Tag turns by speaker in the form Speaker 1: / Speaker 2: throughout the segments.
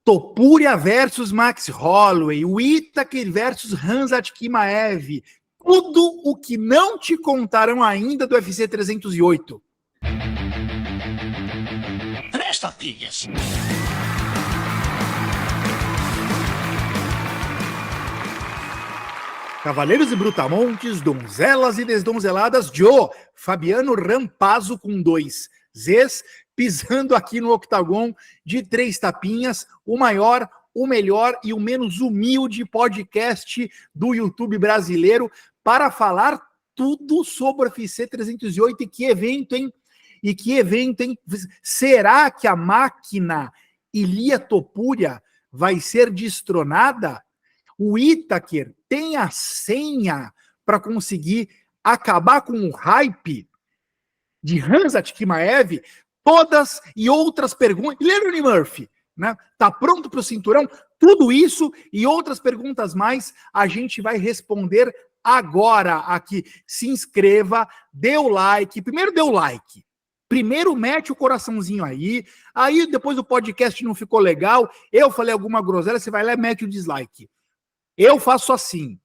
Speaker 1: Topuria versus Max Holloway, o Whittaker versus Khamzat Chimaev, tudo o que não te contaram ainda do UFC 308.
Speaker 2: Presta, filhas.
Speaker 1: Cavaleiros e Brutamontes, donzelas e desdonzeladas, Joe, Fabiano Rampazzo com 2 Zs, pisando aqui no octagon de 3 tapinhas, o maior, o melhor e o menos humilde podcast do YouTube brasileiro para falar tudo sobre o UFC 308 e que evento, hein? E que evento, hein? Será que a máquina Ilia Topuria vai ser destronada? O Whittaker tem a senha para conseguir acabar com o hype de Khamzat Chimaev? Todas e outras perguntas. Leroy Murphy, né? Tá pronto para o cinturão? Tudo isso e outras perguntas mais a gente vai responder agora aqui. Se inscreva, dê o like. Primeiro dê o like. Primeiro mete o coraçãozinho aí. Aí depois o podcast não ficou legal. Eu falei alguma groselha, você vai lá e mete o dislike. Eu faço assim,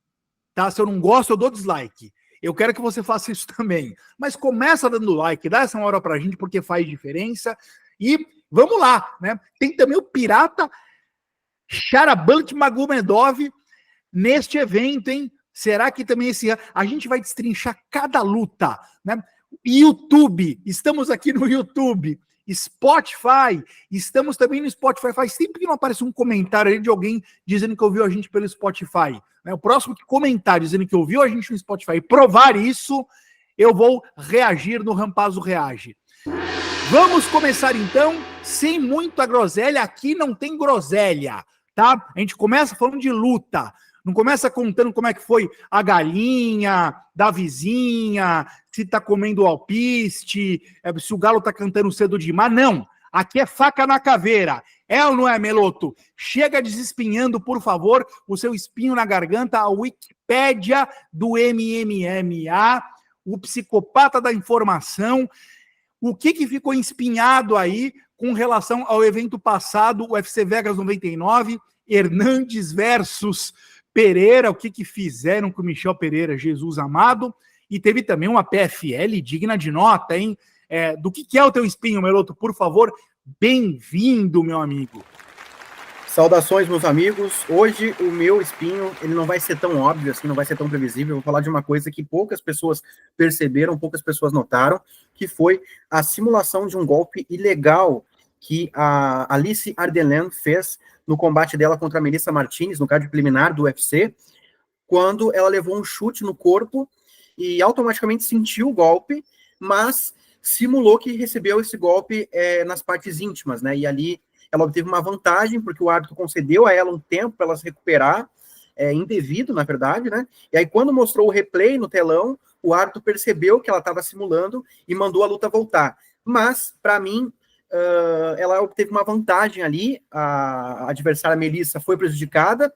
Speaker 1: tá? Se eu não gosto, eu dou dislike. Eu quero que você faça isso também. Mas começa dando like, dá essa hora pra gente, porque faz diferença. E vamos lá, né? Tem também o Pirata Sharabank Magomedov neste evento, hein? Será que também esse ano a gente vai destrinchar cada luta, né? YouTube, estamos aqui no YouTube. Spotify, estamos também no Spotify. Faz tempo que não aparece um comentário aí de alguém dizendo que ouviu a gente pelo Spotify. O próximo que comentar dizendo que ouviu a gente no Spotify e provar isso, eu vou reagir no Rampazzo Reage. Vamos começar então, sem muita groselha. Aqui não tem groselha, tá? A gente começa falando de luta. Não começa contando como é que foi a galinha da vizinha, se tá comendo alpiste, se o galo tá cantando cedo demais. Não, aqui é faca na caveira. É ou não é, Meloto? Chega desespinhando, por favor, o seu espinho na garganta, a Wikipédia do MMA, o psicopata da informação. O que ficou espinhado aí com relação ao evento passado, o UFC Vegas 99, Hernandes versus Pereira, o que fizeram com o Michel Pereira, Jesus amado, e teve também uma PFL digna de nota, hein? Do que é o teu espinho, Meloto? Por favor, bem-vindo, meu amigo.
Speaker 3: Saudações, meus amigos. Hoje o meu espinho, ele não vai ser tão óbvio assim, não vai ser tão previsível. Eu vou falar de uma coisa que poucas pessoas perceberam, poucas pessoas notaram, que foi a simulação de um golpe ilegal que a Alice Ardelin fez no combate dela contra a Melissa Martinez, no card preliminar do UFC, quando ela levou um chute no corpo e automaticamente sentiu o golpe, mas simulou que recebeu esse golpe nas partes íntimas, né? E ali ela obteve uma vantagem, porque o árbitro concedeu a ela um tempo para ela se recuperar, indevido, na verdade, né? E aí, quando mostrou o replay no telão, o árbitro percebeu que ela estava simulando e mandou a luta voltar. Mas, para mim, ela obteve uma vantagem ali, a adversária Melissa foi prejudicada,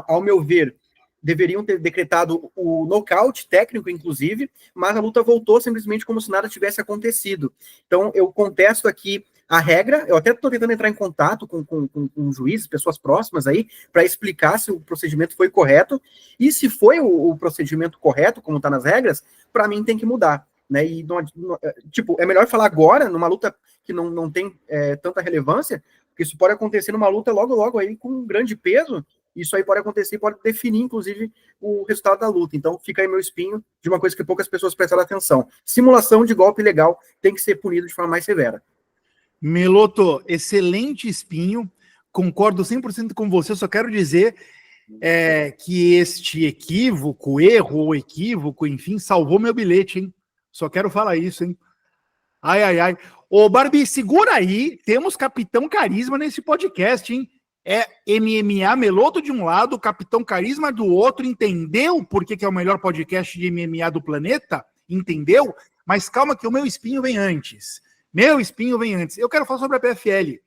Speaker 3: ao meu ver, deveriam ter decretado o nocaute técnico, inclusive, mas a luta voltou simplesmente como se nada tivesse acontecido. Então, eu contesto aqui a regra, eu até estou tentando entrar em contato com juízes, pessoas próximas aí, para explicar se o procedimento foi correto, e se foi o procedimento correto, como está nas regras, para mim tem que mudar. Né? E tipo, é melhor falar agora, numa luta que não tem tanta relevância, porque isso pode acontecer numa luta logo aí com um grande peso. Isso aí pode acontecer, pode definir, inclusive, o resultado da luta. Então, fica aí meu espinho de uma coisa que poucas pessoas prestaram atenção. Simulação de golpe ilegal tem que ser punido de forma mais severa.
Speaker 1: Meloto, excelente espinho. Concordo 100% com você. Só quero dizer que este equívoco, erro ou equívoco, enfim, salvou meu bilhete, hein? Só quero falar isso, hein? Ai. Ô, Barbie, segura aí. Temos Capitão Carisma nesse podcast, hein? É MMA Meloto de um lado, Capitão Carisma do outro. Entendeu por que é o melhor podcast de MMA do planeta? Entendeu? Mas calma que o meu espinho vem antes. Eu quero falar sobre a PFL.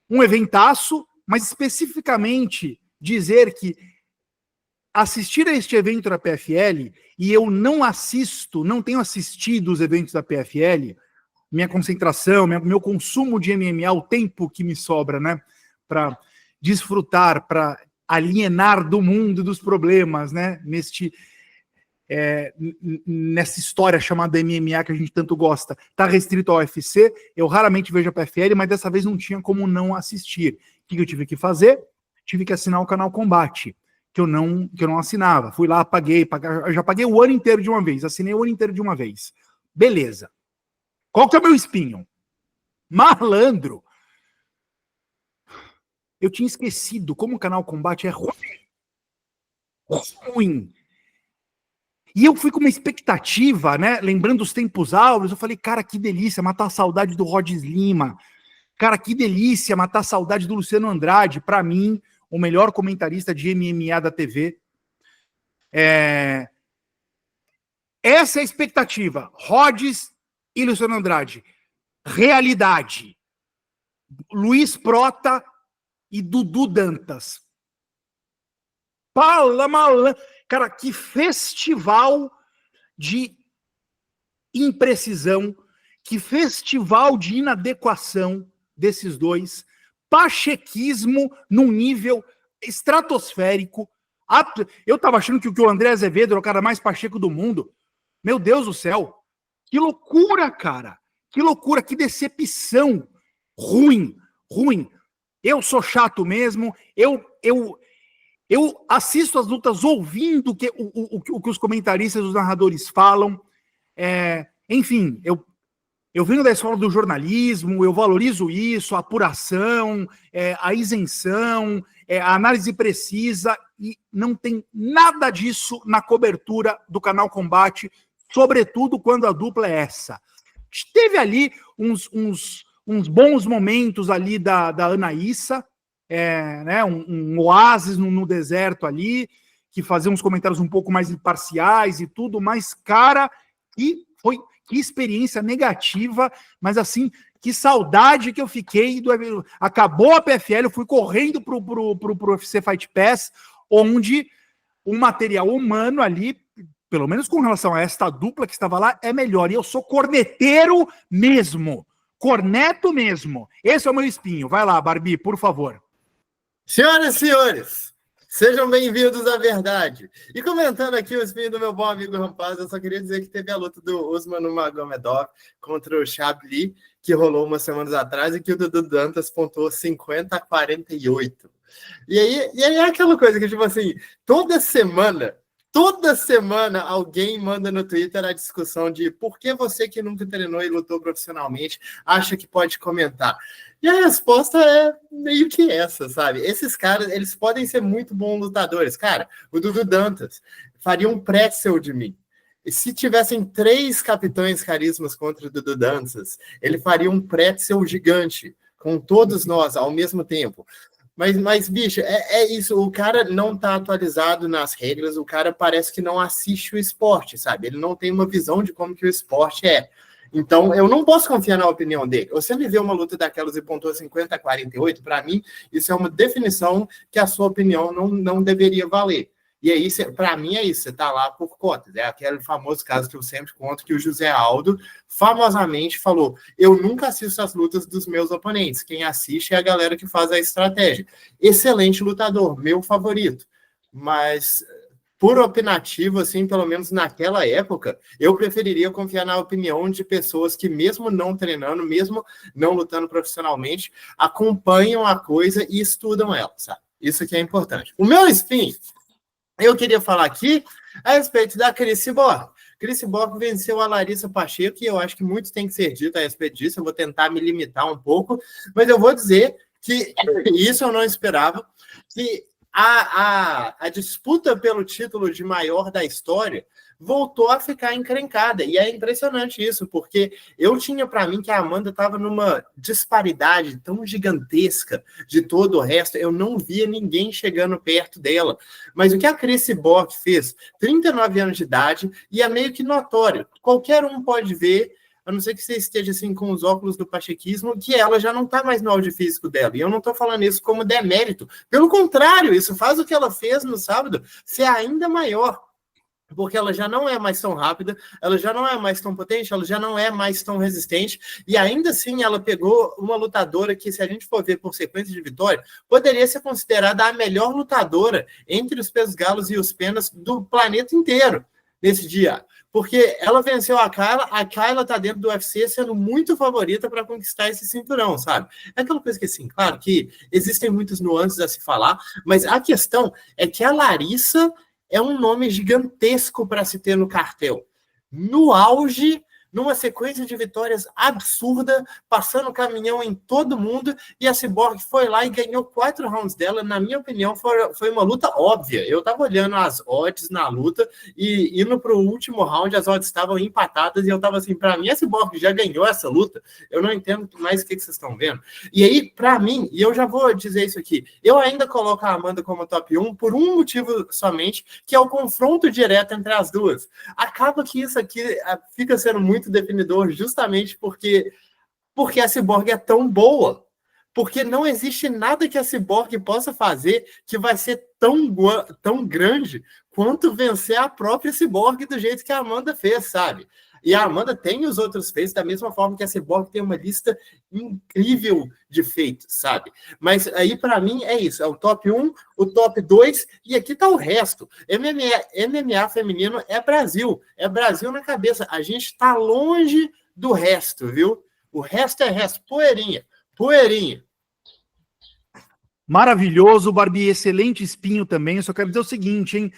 Speaker 1: Um eventaço, mas especificamente dizer que assistir a este evento da PFL, e eu não tenho assistido os eventos da PFL, minha concentração, meu consumo de MMA, o tempo que me sobra, né? para desfrutar, para alienar do mundo e dos problemas, né? Nessa história chamada MMA que a gente tanto gosta, tá restrito ao UFC. Eu raramente vejo a PFL, mas dessa vez não tinha como não assistir. O que eu tive que fazer? Tive que assinar o canal Combate, que eu não assinava. Fui lá, eu já paguei o ano inteiro de uma vez, assinei o ano inteiro de uma vez. Beleza. Qual que é o meu espinho? Malandro. Eu tinha esquecido como o canal Combate é ruim. Ruim. E eu fui com uma expectativa, né? Lembrando os tempos áureos, eu falei, cara, que delícia matar a saudade do Rhodes Lima. Cara, que delícia matar a saudade do Luciano Andrade. Para mim, o melhor comentarista de MMA da TV. Essa é a expectativa. Rhodes e Luciano Andrade. Realidade. Luiz Prota e Dudu Dantas. Cara, que festival de imprecisão, que festival de inadequação desses dois, pachequismo num nível estratosférico. Eu tava achando que o André Azevedo era o cara mais pacheco do mundo. Meu Deus do céu, que loucura, cara, que loucura, que decepção, ruim. Eu sou chato mesmo, eu assisto as lutas ouvindo o que os comentaristas, os narradores falam. Enfim, eu venho da escola do jornalismo, eu valorizo isso, a apuração, a isenção, a análise precisa, e não tem nada disso na cobertura do canal Combate, sobretudo quando a dupla é essa. Teve ali uns bons momentos ali da Anaíssa, né, um oásis no deserto ali, que fazia uns comentários um pouco mais imparciais e tudo, mas, cara, que experiência negativa, mas assim, que saudade que eu fiquei. Acabou a PFL, eu fui correndo pro UFC Fight Pass, onde o material humano ali, pelo menos com relação a esta dupla que estava lá, é melhor. E eu sou corneteiro mesmo. Corneto mesmo. Esse é o meu espinho. Vai lá, Barbie, por favor.
Speaker 4: Senhoras e senhores, sejam bem-vindos à verdade. E comentando aqui o espinho do meu bom amigo Rampaz, eu só queria dizer que teve a luta do Usman Nurmagomedov contra o Chablis, que rolou umas semanas atrás, e que o Dudu Dantas pontuou 50-48. E aí é aquela coisa que, tipo assim, toda semana alguém manda no Twitter a discussão de por que você que nunca treinou e lutou profissionalmente acha que pode comentar. E a resposta é meio que essa, sabe? Esses caras, eles podem ser muito bons lutadores. Cara, o Dudu Dantas faria um pretzel de mim. E se tivessem 3 capitães carismas contra o Dudu Dantas, ele faria um pretzel gigante com todos nós ao mesmo tempo. Mas bicho, é isso, o cara não tá atualizado nas regras, o cara parece que não assiste o esporte, sabe? Ele não tem uma visão de como que o esporte é. Então, eu não posso confiar na opinião dele. Você me vê uma luta daquelas e pontuou 50-48, para mim, isso é uma definição que a sua opinião não deveria valer. E aí, para mim, é isso, você tá lá por cotas. É aquele famoso caso que eu sempre conto, que o José Aldo famosamente falou: eu nunca assisto as lutas dos meus oponentes, quem assiste é a galera que faz a estratégia. Excelente lutador, meu favorito. Mas, por opinativo, assim, pelo menos naquela época, eu preferiria confiar na opinião de pessoas que, mesmo não treinando, mesmo não lutando profissionalmente, acompanham a coisa e estudam ela, sabe? Isso que é importante. O meu spin, eu queria falar aqui a respeito da Cris Cyborg. Cris Cyborg venceu a Larissa Pacheco, e eu acho que muito tem que ser dito a respeito disso. Eu vou tentar me limitar um pouco, mas eu vou dizer que isso eu não esperava, que a disputa pelo título de maior da história voltou a ficar encrencada, e é impressionante isso, porque eu tinha para mim que a Amanda estava numa disparidade tão gigantesca de todo o resto, eu não via ninguém chegando perto dela, mas o que a Cris Cyborg fez, 39 anos de idade, e é meio que notório, qualquer um pode ver, a não ser que você esteja assim com os óculos do pachequismo, que ela já não está mais no auge físico dela. E eu não estou falando isso como demérito. Pelo contrário, isso faz o que ela fez no sábado ser ainda maior. porque ela já não é mais tão rápida, ela já não é mais tão potente, ela já não é mais tão resistente, e ainda assim ela pegou uma lutadora que, se a gente for ver por sequência de vitória, poderia ser considerada a melhor lutadora entre os pesos galos e os penas do planeta inteiro nesse dia, porque ela venceu a Kayla tá dentro do UFC sendo muito favorita para conquistar esse cinturão, sabe? É aquela coisa que, assim, claro que existem muitas nuances a se falar, mas a questão é que a Larissa é um nome gigantesco para se ter no cartel. No auge, numa sequência de vitórias absurda, passando caminhão em todo mundo, e a Cyborg foi lá e ganhou 4 rounds dela. Na minha opinião, foi uma luta óbvia. Eu estava olhando as odds na luta, e indo para o último round, as odds estavam empatadas, e eu estava assim, para mim, a Cyborg já ganhou essa luta. Eu não entendo mais o que vocês estão vendo. E aí, para mim, e eu já vou dizer isso aqui, eu ainda coloco a Amanda como top 1 por um motivo somente, que é o confronto direto entre as duas. Acaba que isso aqui fica sendo muito definidor justamente porque a Cyborg é tão boa, porque não existe nada que a Cyborg possa fazer que vai ser tão grande quanto vencer a própria Cyborg do jeito que a Amanda fez, sabe? E a Amanda tem os outros feitos da mesma forma que a Cyborg tem uma lista incrível de feitos, sabe? Mas aí, para mim, é isso. É o top 1, o top 2, e aqui tá o resto. MMA feminino é Brasil. É Brasil na cabeça. A gente tá longe do resto, viu? O resto é resto. Poeirinha. Poeirinha.
Speaker 1: Maravilhoso, Barbie. Excelente espinho também. Eu só quero dizer o seguinte, hein?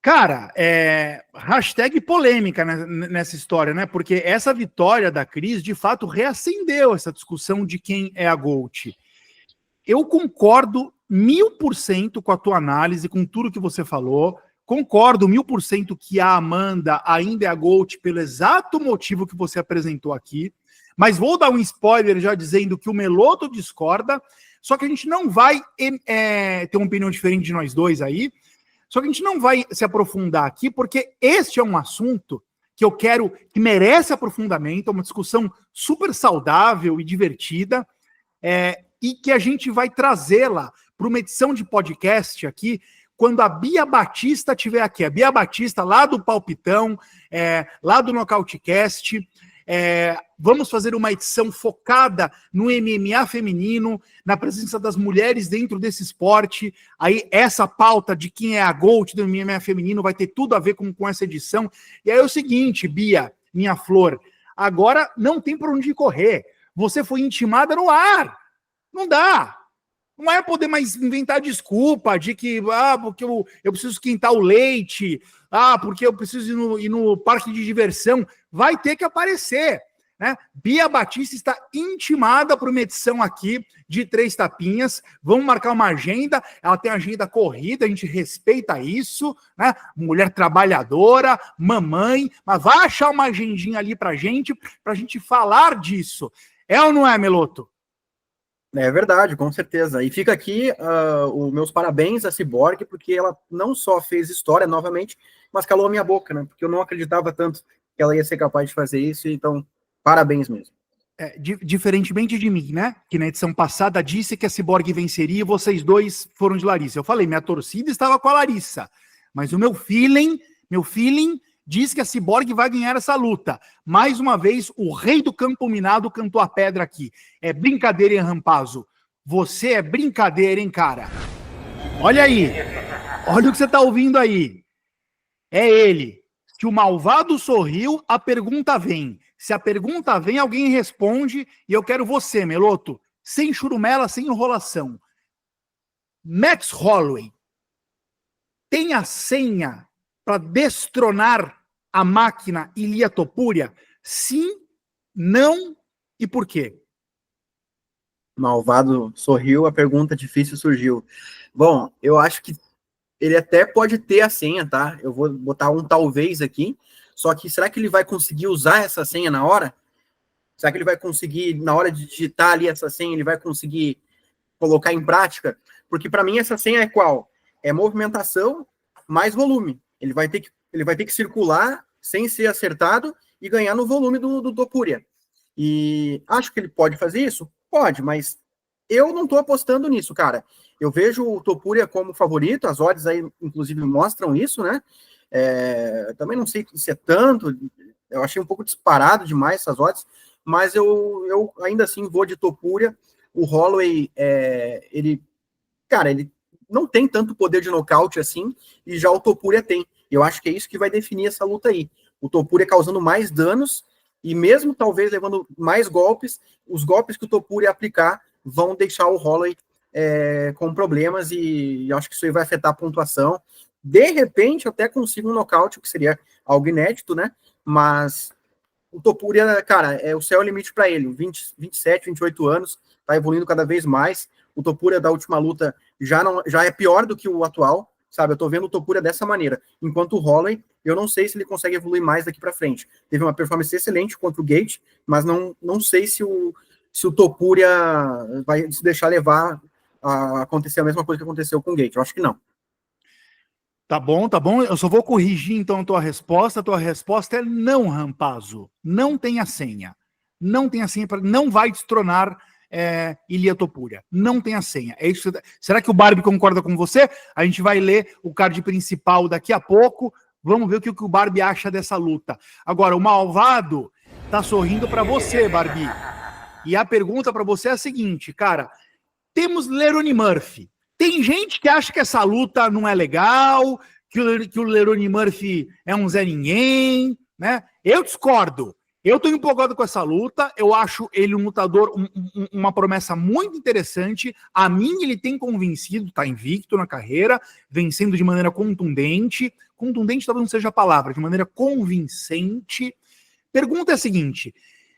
Speaker 1: Cara, hashtag polêmica nessa história, né? Porque essa vitória da Cris, de fato, reacendeu essa discussão de quem é a GOAT. Eu concordo 1000% com a tua análise, com tudo que você falou. Concordo 1000% que a Amanda ainda é a GOAT pelo exato motivo que você apresentou aqui. Mas vou dar um spoiler já dizendo que o Meloto discorda, só que a gente não vai ter uma opinião diferente de nós dois aí. Só que a gente não vai se aprofundar aqui, porque este é um assunto que eu quero, que merece aprofundamento, é uma discussão super saudável e divertida, e que a gente vai trazê-la para uma edição de podcast aqui, quando a Bia Batista estiver aqui. A Bia Batista, lá do Palpitão, lá do Nocautecast. Vamos fazer uma edição focada no MMA feminino, na presença das mulheres dentro desse esporte. Aí essa pauta de quem é a GOAT do MMA feminino vai ter tudo a ver com essa edição. E aí é o seguinte, Bia, minha flor, agora não tem por onde correr. Você foi intimada no ar. Não dá. Não é poder mais inventar desculpa de que, porque eu preciso esquentar o leite, porque eu preciso ir no parque de diversão. Vai ter que aparecer, né? Bia Batista está intimada para uma edição aqui de 3 tapinhas. Vamos marcar uma agenda. Ela tem agenda corrida, a gente respeita isso, né? Mulher trabalhadora, mamãe, mas vai achar uma agendinha ali para gente falar disso. É ou não é, Meloto?
Speaker 3: É verdade, com certeza. E fica aqui os meus parabéns à Cyborg, porque ela não só fez história novamente, mas calou a minha boca, né? Porque eu não acreditava tanto que ela ia ser capaz de fazer isso, então, parabéns mesmo.
Speaker 1: Diferentemente de mim, né? Que na edição passada disse que a Cyborg venceria e vocês dois foram de Larissa. Eu falei, minha torcida estava com a Larissa, mas o meu feeling diz que a Cyborg vai ganhar essa luta. Mais uma vez, o rei do campo minado cantou a pedra aqui. É brincadeira, hein, Rampazzo? Você é brincadeira, hein, cara? Olha aí. Olha o que você tá ouvindo aí. É ele. Se o malvado sorriu, a pergunta vem. Se a pergunta vem, alguém responde. E eu quero você, Meloto. Sem churumela, sem enrolação. Max Holloway tem a senha para destronar a máquina Ilia Topuria? Sim, não e por quê?
Speaker 3: Malvado sorriu, a pergunta difícil surgiu. Bom, eu acho que ele até pode ter a senha, tá? Eu vou botar um talvez aqui, só que será que ele vai conseguir usar essa senha na hora? Será que ele vai conseguir, na hora de digitar ali essa senha, ele vai conseguir colocar em prática? Porque para mim essa senha é qual? É movimentação mais volume. Ele vai ter que circular sem ser acertado e ganhar no volume do Topuria. E acho que ele pode fazer isso? Pode, mas eu não estou apostando nisso, cara. Eu vejo o Topuria como favorito, as odds aí, inclusive, mostram isso, né? Também não sei se é tanto, eu achei um pouco disparado demais essas odds, mas eu ainda assim vou de Topuria. O Holloway, ele não tem tanto poder de nocaute assim, e já o Topuria tem. Eu acho que é isso que vai definir essa luta aí. O Topuria causando mais danos, e mesmo talvez levando mais golpes, os golpes que o Topuria aplicar vão deixar o Holloway com problemas, e eu acho que isso aí vai afetar a pontuação. De repente, eu até consigo um nocaute, o que seria algo inédito, né? Mas o Topuria, cara, o céu é o limite para ele. 27, 28 anos, tá evoluindo cada vez mais. O Topuria da última luta já é pior do que o atual, sabe? Eu tô vendo o Topuria dessa maneira. Enquanto o Holloway, eu não sei se ele consegue evoluir mais daqui para frente. Teve uma performance excelente contra o Gate, mas não sei se o Topuria vai se deixar levar a acontecer a mesma coisa que aconteceu com o Gate. Eu acho que não.
Speaker 1: Tá bom. Eu só vou corrigir então a tua resposta. A tua resposta é não, Rampazzo. Não tem a senha. Não tem a senha, não vai destronar Ilia Topuria. Não tem a senha. É isso. Será que o Barbie concorda com você? A gente vai ler o card principal daqui a pouco. Vamos ver o que o Barbie acha dessa luta. Agora, o malvado tá sorrindo para você, Barbie. E a pergunta para você é a seguinte, cara. Temos Lerone Murphy. Tem gente que acha que essa luta não é legal, que o Lerone Murphy é um Zé Ninguém, né? Eu discordo. Eu tô empolgado com essa luta. Eu acho ele um lutador, uma promessa muito interessante. A mim ele tem convencido, tá invicto na carreira, vencendo de maneira contundente. Contundente talvez não seja a palavra, de maneira convincente. Pergunta é a seguinte: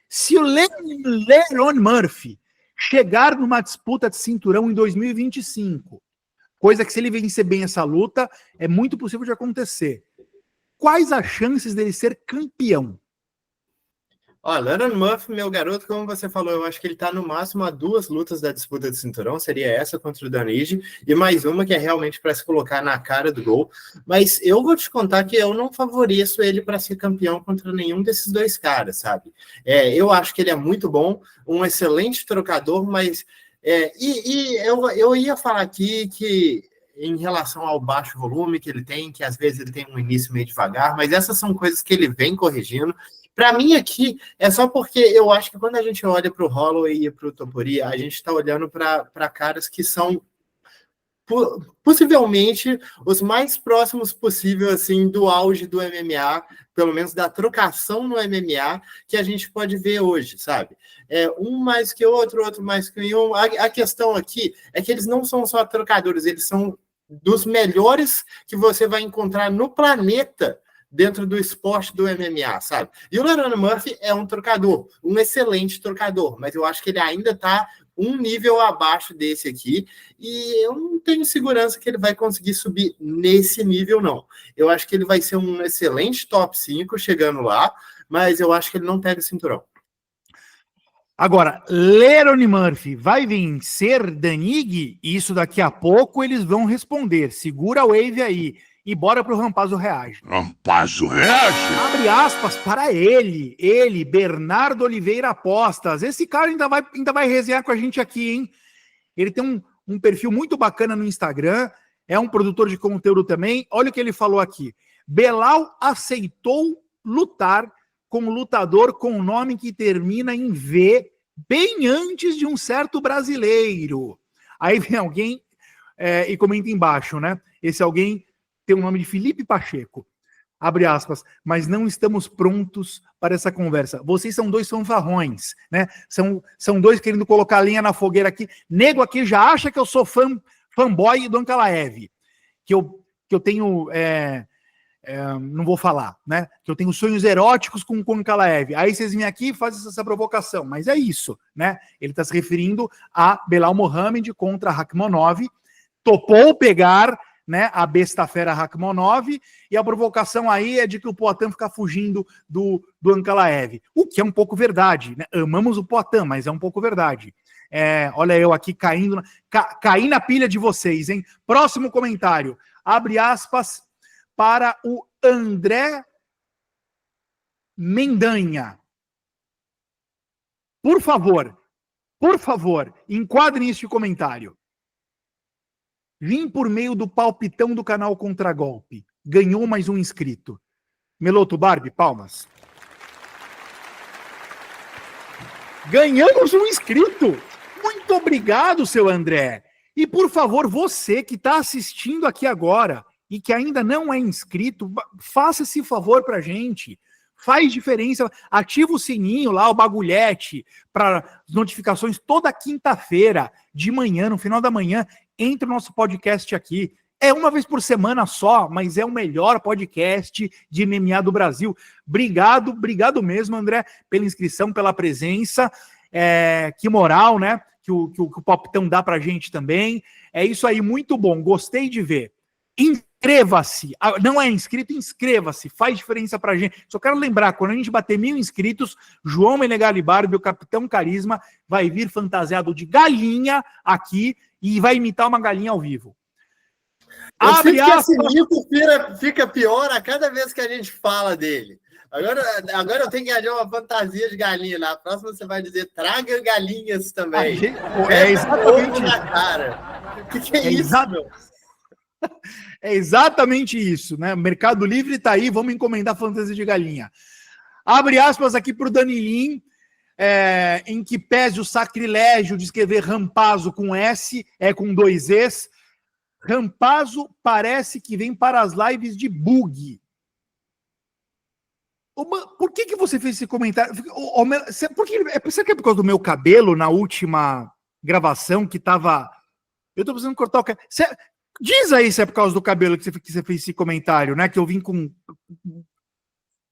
Speaker 1: se o Lerone Murphy chegar numa disputa de cinturão em 2025, coisa que se ele vencer bem essa luta, é muito possível de acontecer. Quais as chances dele ser campeão?
Speaker 4: Ó, Lerone Murphy, meu garoto, como você falou, eu acho que ele tá no máximo a 2 lutas da disputa de cinturão, seria essa contra o Danige, e mais uma que é realmente para se colocar na cara do gol. Mas eu vou te contar que eu não favoreço ele para ser campeão contra nenhum desses dois caras, sabe? Eu acho que ele é muito bom, um excelente trocador, mas... eu ia falar aqui que em relação ao baixo volume que ele tem, que às vezes ele tem um início meio devagar, mas essas são coisas que ele vem corrigindo. Para mim aqui, é só porque eu acho que quando a gente olha para o Holloway e para o Topuria, a gente está olhando para caras que são possivelmente os mais próximos possível assim, do auge do MMA, pelo menos da trocação no MMA, que a gente pode ver hoje, sabe? Um mais que outro mais que um. A questão aqui é que eles não são só trocadores, eles são dos melhores que você vai encontrar no planeta dentro do esporte do MMA, sabe? E o Lerone Murphy é um trocador, um excelente trocador, mas eu acho que ele ainda está um nível abaixo desse aqui, e eu não tenho segurança que ele vai conseguir subir nesse nível, não. Eu acho que ele vai ser um excelente top 5 chegando lá, mas eu acho que ele não pega o cinturão.
Speaker 1: Agora, Lerone Murphy vai vencer Danig? Isso daqui a pouco eles vão responder. Segura a wave aí. E bora pro Rampazzo Reage.
Speaker 2: Rampazzo Reage?
Speaker 1: Abre aspas para ele, Bernardo Oliveira Apostas. Esse cara ainda vai resenhar com a gente aqui, hein? Ele tem um perfil muito bacana no Instagram, é um produtor de conteúdo também. Olha o que ele falou aqui. Belal aceitou lutar com um lutador com nome que termina em V, bem antes de um certo brasileiro. Aí vem alguém e comenta embaixo, né? Esse alguém tem o nome de Felipe Pacheco, abre aspas, mas não estamos prontos para essa conversa. Vocês são dois fanfarrões, né? São dois querendo colocar a linha na fogueira aqui. Nego aqui já acha que eu sou fanboy do Ankalaev, que eu tenho, não vou falar, né? Que eu tenho sonhos eróticos com o Ankalaev. Aí vocês vêm aqui e fazem essa provocação, mas é isso, né? Ele está se referindo a Belal Mohamed contra Rakhmonov, topou pegar, né, a besta fera Rakhmonov, e a provocação aí é de que o Poatan fica fugindo do Ankalaev, o que é um pouco verdade, né? Amamos o Poatan, mas é um pouco verdade. Olha eu aqui caí na pilha de vocês, hein? Próximo comentário, abre aspas para o André Mendanha. Por favor, enquadrem este comentário. Vim por meio do palpitão do canal Contragolpe. ganhou mais um inscrito. Meloto, Barbie, palmas. Ganhamos um inscrito. Muito obrigado, seu André. E, por favor, você que está assistindo aqui agora e que ainda não é inscrito, faça esse favor pra gente. Faz diferença. Ativa o sininho lá, o bagulhete, para notificações toda quinta-feira, de manhã, no final da manhã, entra o nosso podcast aqui. É uma vez por semana só, mas é o melhor podcast de MMA do Brasil. Obrigado mesmo, André, pela inscrição, pela presença. Que moral, né? Que o Palpitão dá pra gente também. É isso aí, muito bom. Gostei de ver. Inscreva-se. Não é inscrito? Inscreva-se. Faz diferença pra gente. Só quero lembrar, quando a gente bater 1000 inscritos, João Menegali Barbie, o Capitão Carisma, vai vir fantasiado de galinha aqui e vai imitar uma galinha ao vivo.
Speaker 4: Eu sinto que esse mito fica pior a cada vez que a gente fala dele. Agora eu tenho que achar uma fantasia de galinha. Na próxima você vai dizer, traga galinhas também.
Speaker 1: É exatamente
Speaker 4: na cara. O que é isso, meu?
Speaker 1: É exatamente isso, né? O Mercado Livre tá aí, vamos encomendar fantasia de galinha. Abre aspas aqui pro Danilim, em que pese o sacrilégio de escrever Rampazzo com S, com 2 Es. Rampazzo parece que vem para as lives de bug. Por que você fez esse comentário? Será que é por causa do meu cabelo na última gravação que tava... Eu tô precisando cortar o cabelo. Diz aí se é por causa do cabelo que você fez esse comentário, né? Que eu vim com...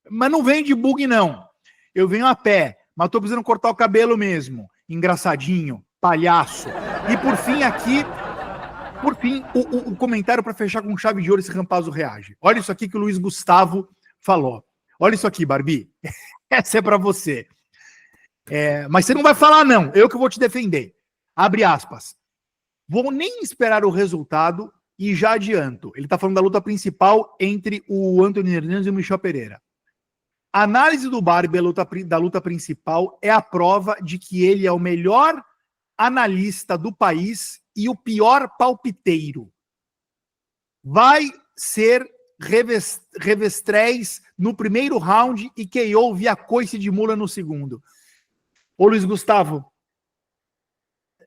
Speaker 1: Mas não vem de bug, não. Eu venho a pé, mas tô precisando cortar o cabelo mesmo. Engraçadinho, palhaço. E por fim aqui... Por fim, o comentário para fechar com chave de ouro, esse Rampazzo reage. Olha isso aqui que o Luiz Gustavo falou. Olha isso aqui, Barbie. Essa é para você. Mas você não vai falar, não. Eu que vou te defender. Abre aspas. Vou nem esperar o resultado e já adianto. Ele está falando da luta principal entre o Anthony Hernandes e o Michel Pereira. A análise do Barbie da luta principal é a prova de que ele é o melhor analista do país e o pior palpiteiro. Vai ser Revestréis no primeiro round e KO via coice de mula no segundo. Ô Luiz Gustavo,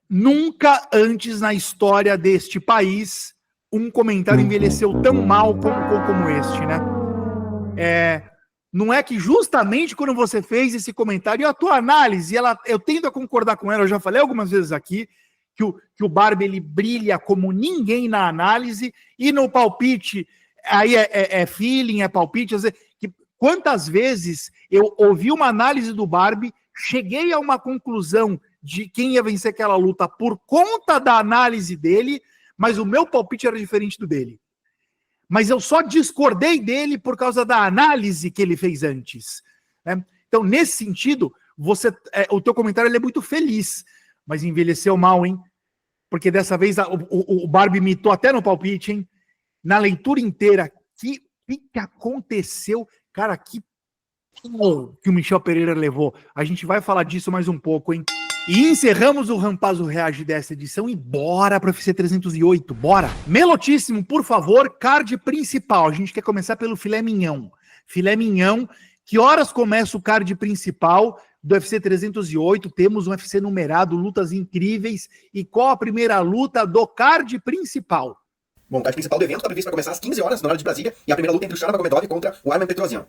Speaker 1: nunca antes na história deste país um comentário envelheceu tão mal como este, né? Não é que justamente quando você fez esse comentário, a tua análise, eu tendo a concordar com ela, eu já falei algumas vezes aqui, que o Barbie ele brilha como ninguém na análise e no palpite, aí é feeling, é palpite. Quantas vezes eu ouvi uma análise do Barbie, cheguei a uma conclusão de quem ia vencer aquela luta por conta da análise dele, mas o meu palpite era diferente do dele. Mas eu só discordei dele por causa da análise que ele fez antes. Né? Então, nesse sentido, o teu comentário ele é muito feliz, mas envelheceu mal, hein? Porque dessa vez o Barbie mitou até no palpite, hein? Na leitura inteira, que aconteceu? Cara, que o Michel Pereira levou. A gente vai falar disso mais um pouco, hein? E encerramos o Rampazzo Reage dessa edição e bora para o UFC 308, bora! Melotíssimo, por favor, card principal. A gente quer começar pelo filé mignon. Filé mignon, que horas começa o card principal do UFC 308? Temos um UFC numerado, lutas incríveis. E qual a primeira luta do card principal?
Speaker 5: Bom, o card principal do evento está previsto para começar às 15 horas, no horário de Brasília, e a primeira luta entre o Sharma Gomedov contra o Arman Petrosyan.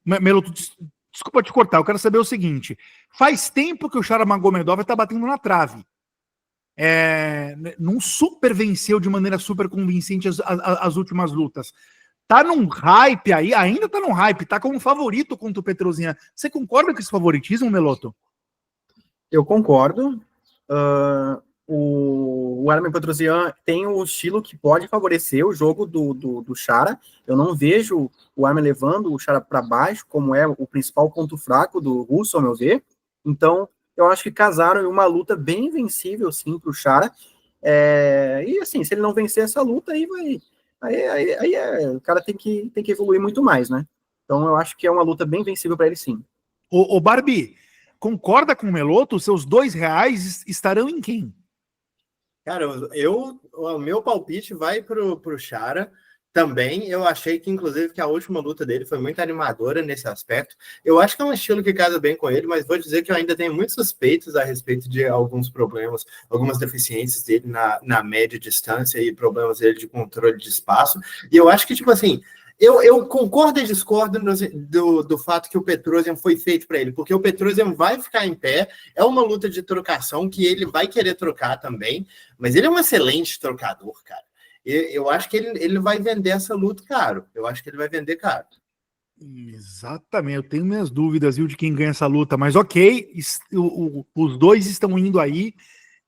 Speaker 1: Meloto, desculpa te cortar, eu quero saber o seguinte. Faz tempo que o Sharma Gomedov está batendo na trave. Não super venceu de maneira super convincente as últimas lutas. Tá num hype aí, ainda tá num hype, tá como favorito contra o Petrosyan. Você concorda com esse favoritismo, Meloto?
Speaker 3: Eu concordo. O Arman Petrosyan tem um estilo que pode favorecer o jogo do Chara. Eu não vejo o Arman levando o Chara para baixo, como é o principal ponto fraco do russo, ao meu ver. Então, eu acho que casaram em uma luta bem invencível, sim, para o Chara. E assim, se ele não vencer essa luta, aí o cara tem que evoluir muito mais, né? Então, eu acho que é uma luta bem vencível para ele, sim.
Speaker 1: Ô Barbie, concorda com o Meloto? Seus R$2 estarão em quem?
Speaker 4: Cara, o meu palpite vai pro Chara. Também eu achei que, inclusive, que a última luta dele foi muito animadora nesse aspecto. Eu acho que é um estilo que casa bem com ele, mas vou dizer que eu ainda tenho muitos suspeitos a respeito de alguns problemas, algumas deficiências dele na média distância e problemas dele de controle de espaço. E eu acho que, tipo assim, eu concordo e discordo do fato que o Petrosyan foi feito para ele, porque o Petrosyan vai ficar em pé, é uma luta de trocação que ele vai querer trocar também, mas ele é um excelente trocador, cara. Eu acho que ele vai vender essa luta caro. Eu acho que ele vai vender caro.
Speaker 1: Exatamente, eu tenho minhas dúvidas, viu, de quem ganha essa luta, mas ok, os dois estão indo aí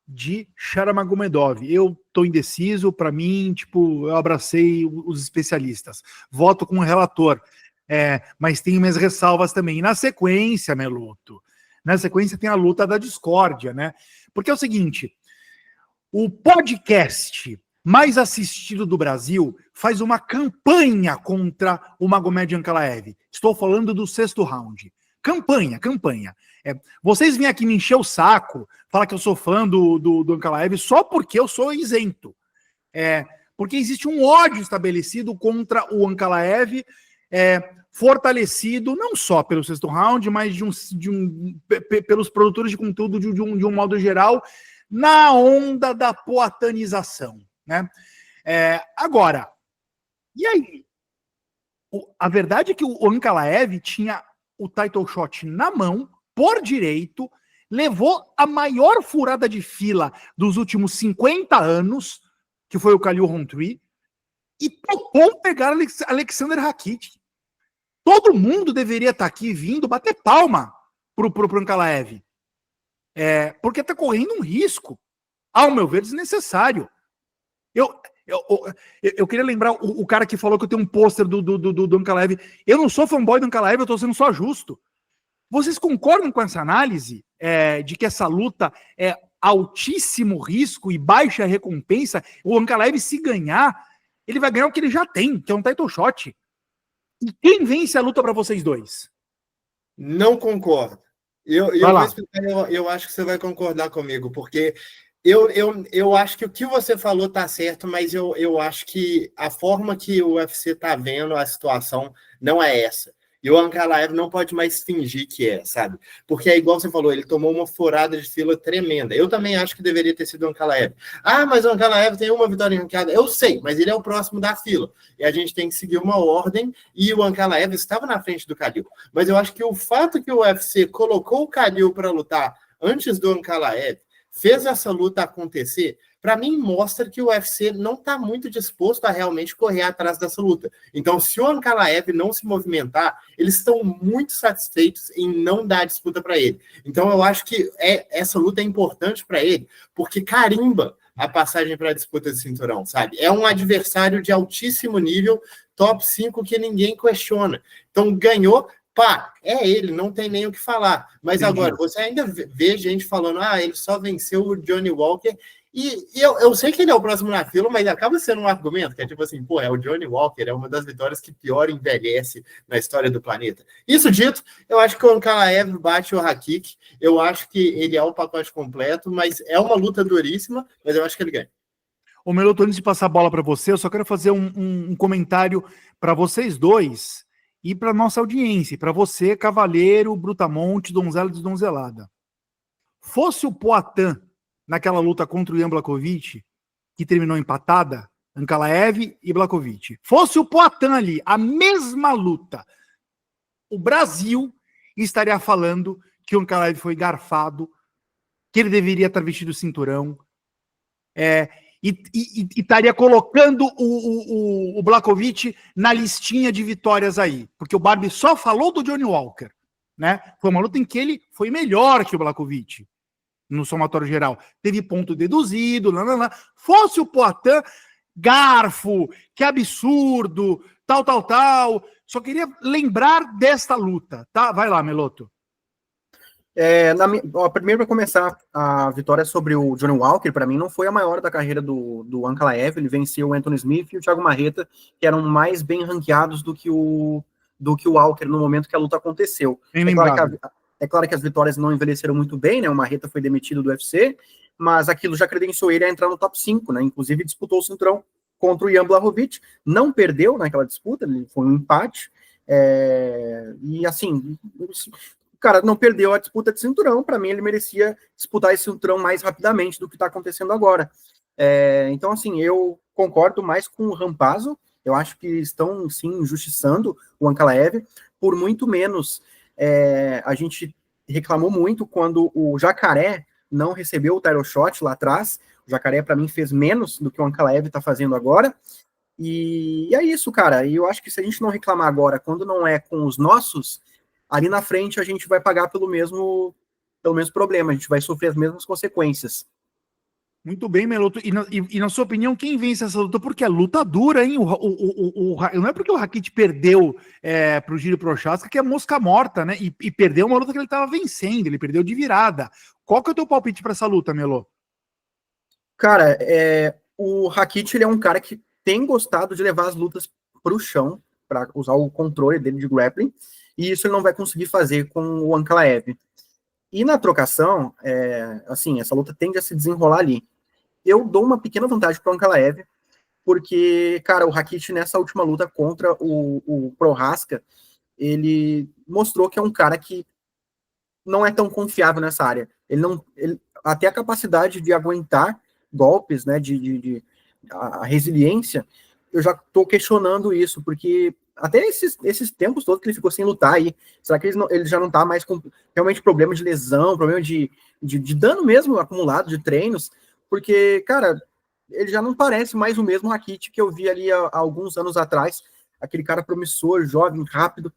Speaker 1: de Sharamagomedov. Eu tô indeciso, para mim, tipo, eu abracei os especialistas, voto com o relator, mas tenho minhas ressalvas também. E na sequência, Meloto, tem a luta da discórdia, né? Porque é o seguinte, o podcast mais assistido do Brasil faz uma campanha contra o Magomed Ankalaev. Estou falando do 6º round. Campanha. Vocês vêm aqui me encher o saco, falar que eu sou fã do Ankalaev só porque eu sou isento. Porque existe um ódio estabelecido contra o Ankalaev, fortalecido não só pelo 6º round, mas pelos produtores de conteúdo de um modo geral, na onda da poatanização, né? Agora, e aí? A verdade é que o Ankalaev tinha o title shot na mão, por direito, levou a maior furada de fila dos últimos 50 anos, que foi o Khalil Rountree, e topou pegar Alexander Rakitic. Todo mundo deveria estar aqui vindo bater palma pro Ankalaev. Porque está correndo um risco, ao meu ver, desnecessário. Eu queria lembrar o cara que falou que eu tenho um pôster do Ankalaev. Eu não sou fanboy do Ankalaev, eu estou sendo só justo. Vocês concordam com essa análise de que essa luta é altíssimo risco e baixa recompensa? O Ankalaev, se ganhar, ele vai ganhar o que ele já tem, que é um title shot. E quem vence a luta para vocês dois?
Speaker 4: Não concordo. Eu acho que você vai concordar comigo, porque eu acho que o que você falou está certo, mas eu acho que a forma que o UFC está vendo a situação não é essa. E o Ankalaev não pode mais fingir que sabe? Porque é igual você falou, ele tomou uma furada de fila tremenda. Eu também acho que deveria ter sido o Ankalaev. Mas o Ankalaev tem uma vitória ranqueada. Eu sei, mas ele é o próximo da fila. E a gente tem que seguir uma ordem, e o Ankalaev estava na frente do Khalil. Mas eu acho que o fato que o UFC colocou o Khalil para lutar antes do Ankalaev, fez essa luta acontecer, para mim mostra que o UFC não está muito disposto a realmente correr atrás dessa luta. Então, se o Ankalaev não se movimentar, eles estão muito satisfeitos em não dar disputa para ele. Então, eu acho que essa luta é importante para ele, porque carimba a passagem para a disputa de cinturão, sabe? É um adversário de altíssimo nível, top 5 que ninguém questiona. Então, ganhou. É ele, não tem nem o que falar. Mas entendi. Agora, você ainda vê gente falando, ele só venceu o Johnny Walker, e eu sei que ele é o próximo na fila, mas acaba sendo um argumento, que é tipo assim, é o Johnny Walker, é uma das vitórias que pior envelhece na história do planeta. Isso dito, eu acho que o Ankalaev bate o Rakic, eu acho que ele é o pacote completo, mas é uma luta duríssima, mas eu acho que ele ganha.
Speaker 1: Ô Meloto, antes de passar a bola para você, eu só quero fazer um comentário para vocês dois, e para nossa audiência, para você, cavaleiro, brutamonte, donzela desdonzelada. Fosse o Poatan naquela luta contra o Jan Blachowicz, que terminou empatada, Ankalaev e Blachowicz. Fosse o Poatan ali, a mesma luta, o Brasil estaria falando que o Ankalaev foi garfado, que ele deveria estar vestido cinturão, e estaria colocando o Blachowicz na listinha de vitórias aí, porque o Barbie só falou do Johnny Walker, né? Foi uma luta em que ele foi melhor que o Blachowicz no somatório geral, teve ponto deduzido, fosse o Poatan, garfo, que absurdo, tal, só queria lembrar desta luta, tá? Vai lá, Meloto.
Speaker 3: Primeiro, para começar, a vitória sobre o Johnny Walker, para mim, não foi a maior da carreira do Ankalaev. Ele venceu o Anthony Smith e o Thiago Marreta, que eram mais bem ranqueados do que o Walker no momento que a luta aconteceu. É claro que as vitórias não envelheceram muito bem, né? O Marreta foi demitido do UFC, mas aquilo já credenciou ele a entrar no top 5, né? Inclusive disputou o cinturão contra o Jan Blachowicz, não perdeu naquela disputa, foi um empate, e assim, o cara não perdeu a disputa de cinturão, para mim ele merecia disputar esse cinturão mais rapidamente do que está acontecendo agora. Então, assim, eu concordo mais com o Rampazzo, eu acho que estão, sim, injustiçando o Ankalaev, por muito menos a gente reclamou muito quando o Jacaré não recebeu o title shot lá atrás. O Jacaré, para mim, fez menos do que o Ankalaev está fazendo agora. E é isso, cara. E eu acho que se a gente não reclamar agora, quando não é com os nossos, ali na frente a gente vai pagar pelo mesmo problema, a gente vai sofrer as mesmas consequências.
Speaker 1: Muito bem, Meloto. E na sua opinião, quem vence essa luta? Porque é luta dura, hein? Não é porque o Rakic perdeu pro Jiri Prochazka que é mosca morta, né? E perdeu uma luta que ele estava vencendo, ele perdeu de virada. Qual que é o teu palpite para essa luta, Melo?
Speaker 3: Cara, o Rakic, ele é um cara que tem gostado de levar as lutas para o chão, para usar o controle dele de grappling, e isso ele não vai conseguir fazer com o Ankalaev. E na trocação, assim, essa luta tende a se desenrolar ali. Eu dou uma pequena vantagem para o Ankalaev, porque, cara, o Rakic nessa última luta contra o Prochazka, ele mostrou que é um cara que não é tão confiável nessa área. Ele até a capacidade de aguentar golpes, né, a resiliência, eu já estou questionando isso, porque até esses tempos todos que ele ficou sem lutar aí, será que ele já não está mais com realmente problema de lesão, problema de dano mesmo acumulado de treinos? Porque, cara, ele já não parece mais o mesmo Rakic que eu vi ali há alguns anos atrás, aquele cara promissor, jovem, rápido.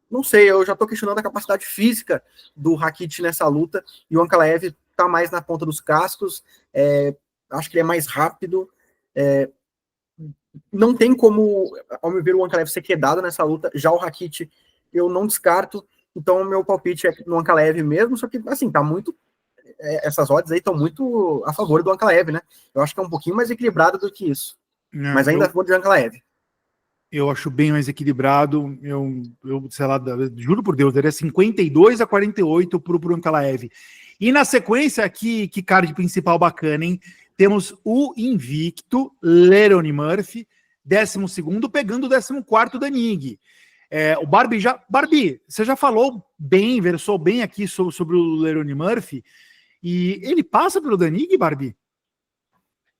Speaker 3: Não sei, eu já tô questionando a capacidade física do Rakic nessa luta, e o Ankalaev tá mais na ponta dos cascos, acho que ele é mais rápido, não tem como, ao meu ver, o Ankalaev ser quedado nessa luta. Já o Rakic eu não descarto, então o meu palpite é no Ankalaev mesmo, só que, assim, tá muito, essas odds aí estão muito a favor do Ankalaev, né? Eu acho que é um pouquinho mais equilibrado do que isso, mas ainda vou de Ankalaev.
Speaker 1: Eu acho bem mais equilibrado. Eu sei lá, juro por Deus, daria 52-48 pro Ankalaev. E na sequência aqui, que card principal bacana, hein? Temos o invicto Lerone Murphy, 12º, pegando o 14º Danig. O Barbie, você já falou bem, versou bem aqui sobre o Lerone Murphy, e ele passa pelo Danig, Barbie?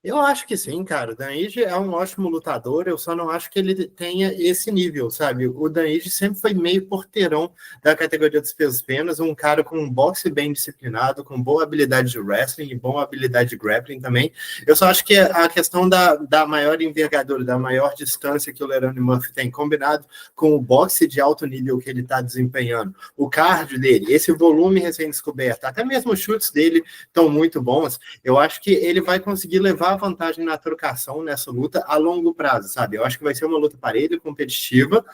Speaker 4: Eu acho que sim, cara. O Danige é um ótimo lutador, eu só não acho que ele tenha esse nível, sabe? O Danige sempre foi meio porteirão da categoria dos pesos penas, um cara com um boxe bem disciplinado, com boa habilidade de wrestling e boa habilidade de grappling também. Eu só acho que a questão da maior envergadura, da maior distância que o Lerone Murphy tem, combinado com o boxe de alto nível que ele está desempenhando, o cardio dele, esse volume recém-descoberto, até mesmo os chutes dele estão muito bons, eu acho que ele vai conseguir levar a vantagem na trocação nessa luta a longo prazo, sabe? Eu acho que vai ser uma luta parelha, competitiva,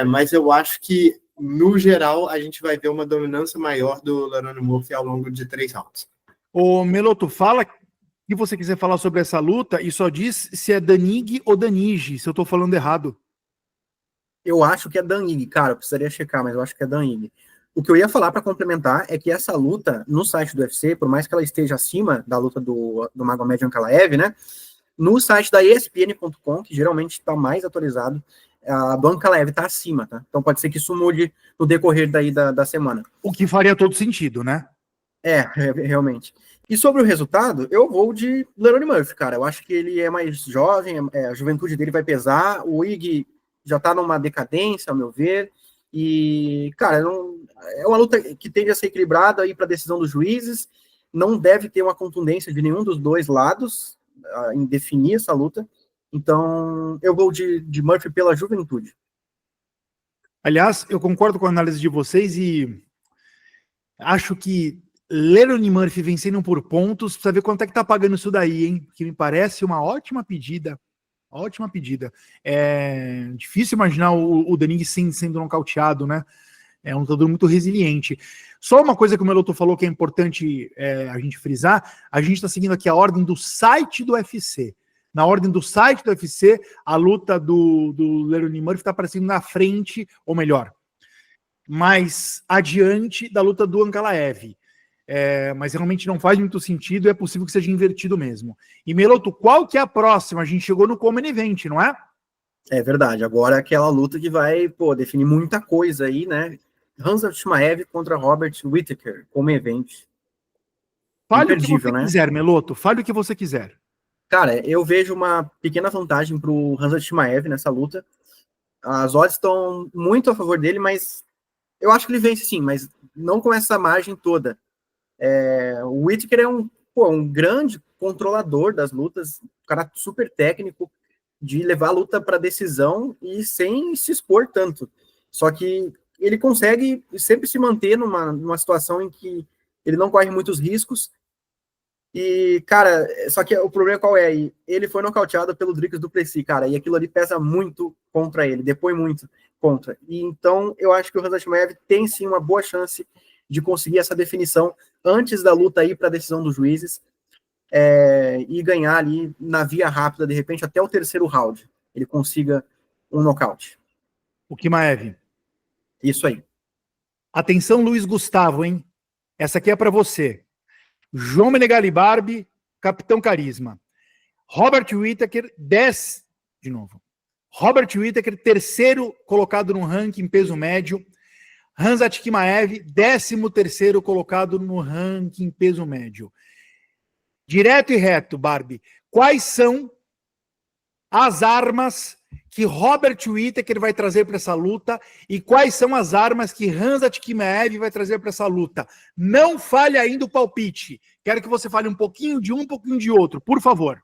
Speaker 4: mas eu acho que, no geral, a gente vai ver uma dominância maior do Lerone Murphy ao longo de 3 rounds.
Speaker 1: Ô, Meloto, fala o que você quiser falar sobre essa luta e só diz se é Danig ou Danige, se eu tô falando errado.
Speaker 3: Eu acho que é Danig, cara, eu precisaria checar, mas eu acho que é Danig. O que eu ia falar para complementar é que essa luta, no site do UFC, por mais que ela esteja acima da luta do Magomed Ankalaev, né, no site da ESPN.com, que geralmente está mais atualizado, a do Ankalaev está acima, tá? Então pode ser que isso mude no decorrer daí da semana.
Speaker 1: O que faria todo sentido, né?
Speaker 3: Realmente. E sobre o resultado, eu vou de Lerone Murphy, cara. Eu acho que ele é mais jovem, a juventude dele vai pesar, o Ig já está numa decadência, ao meu ver, e, cara, é uma luta que tende a ser equilibrada aí para a decisão dos juízes, não deve ter uma contundência de nenhum dos dois lados em definir essa luta, então eu vou de Murphy pela juventude.
Speaker 1: Aliás, eu concordo com a análise de vocês e acho que Lerone Murphy vencendo por pontos, precisa ver quanto é que tá pagando isso daí, hein? Que me parece uma ótima pedida. Ótima pedida. É difícil imaginar o Danig sendo nocauteado, né? É um lutador muito resiliente. Só uma coisa que o Meloto falou que é importante a gente frisar, a gente está seguindo aqui a ordem do site do UFC. Na ordem do site do UFC, a luta do Lerone Murphy está aparecendo na frente, ou melhor, mais adiante da luta do Ankalaev. mas realmente não faz muito sentido, é possível que seja invertido mesmo. E Meloto, qual que é a próxima? A gente chegou no Common Event, não é?
Speaker 3: É verdade, agora é aquela luta que vai, definir muita coisa aí, né? Khamzat Chimaev contra Robert Whittaker, Common Event.
Speaker 1: Fale o que
Speaker 3: Imperdível,
Speaker 1: você
Speaker 3: né?
Speaker 1: quiser, Meloto, fale o que você quiser.
Speaker 3: Cara, eu vejo uma pequena vantagem pro Khamzat Chimaev nessa luta. As odds estão muito a favor dele, mas eu acho que ele vence sim, mas não com essa margem toda. O Whittaker é um grande controlador das lutas, um cara super técnico, de levar a luta para decisão e sem se expor tanto. Só que ele consegue sempre se manter numa situação em que ele não corre muitos riscos. E, cara, só que o problema qual é? Ele foi nocauteado pelo Dricus du Plessis, cara, e aquilo ali pesa muito contra ele, depõe muito contra. E então eu acho que o Khamzat Chimaev tem sim uma boa chance de conseguir essa definição antes da luta ir para a decisão dos juízes, e ganhar ali na via rápida, de repente, até o terceiro round, ele consiga um nocaute.
Speaker 1: O Chimaev.
Speaker 3: Isso aí.
Speaker 1: Atenção, Luiz Gustavo, hein? Essa aqui é para você. João Menegali Barbie, Capitão Carisma. Robert Whittaker, de novo. Robert Whittaker, terceiro colocado no ranking peso médio. Khamzat Chimaev, 13º colocado no ranking peso médio. Direto e reto, Barbie. Quais são as armas que Robert Whittaker vai trazer para essa luta e quais são as armas que Khamzat Chimaev vai trazer para essa luta? Não fale ainda o palpite. Quero que você fale um pouquinho de um pouquinho de outro, por favor.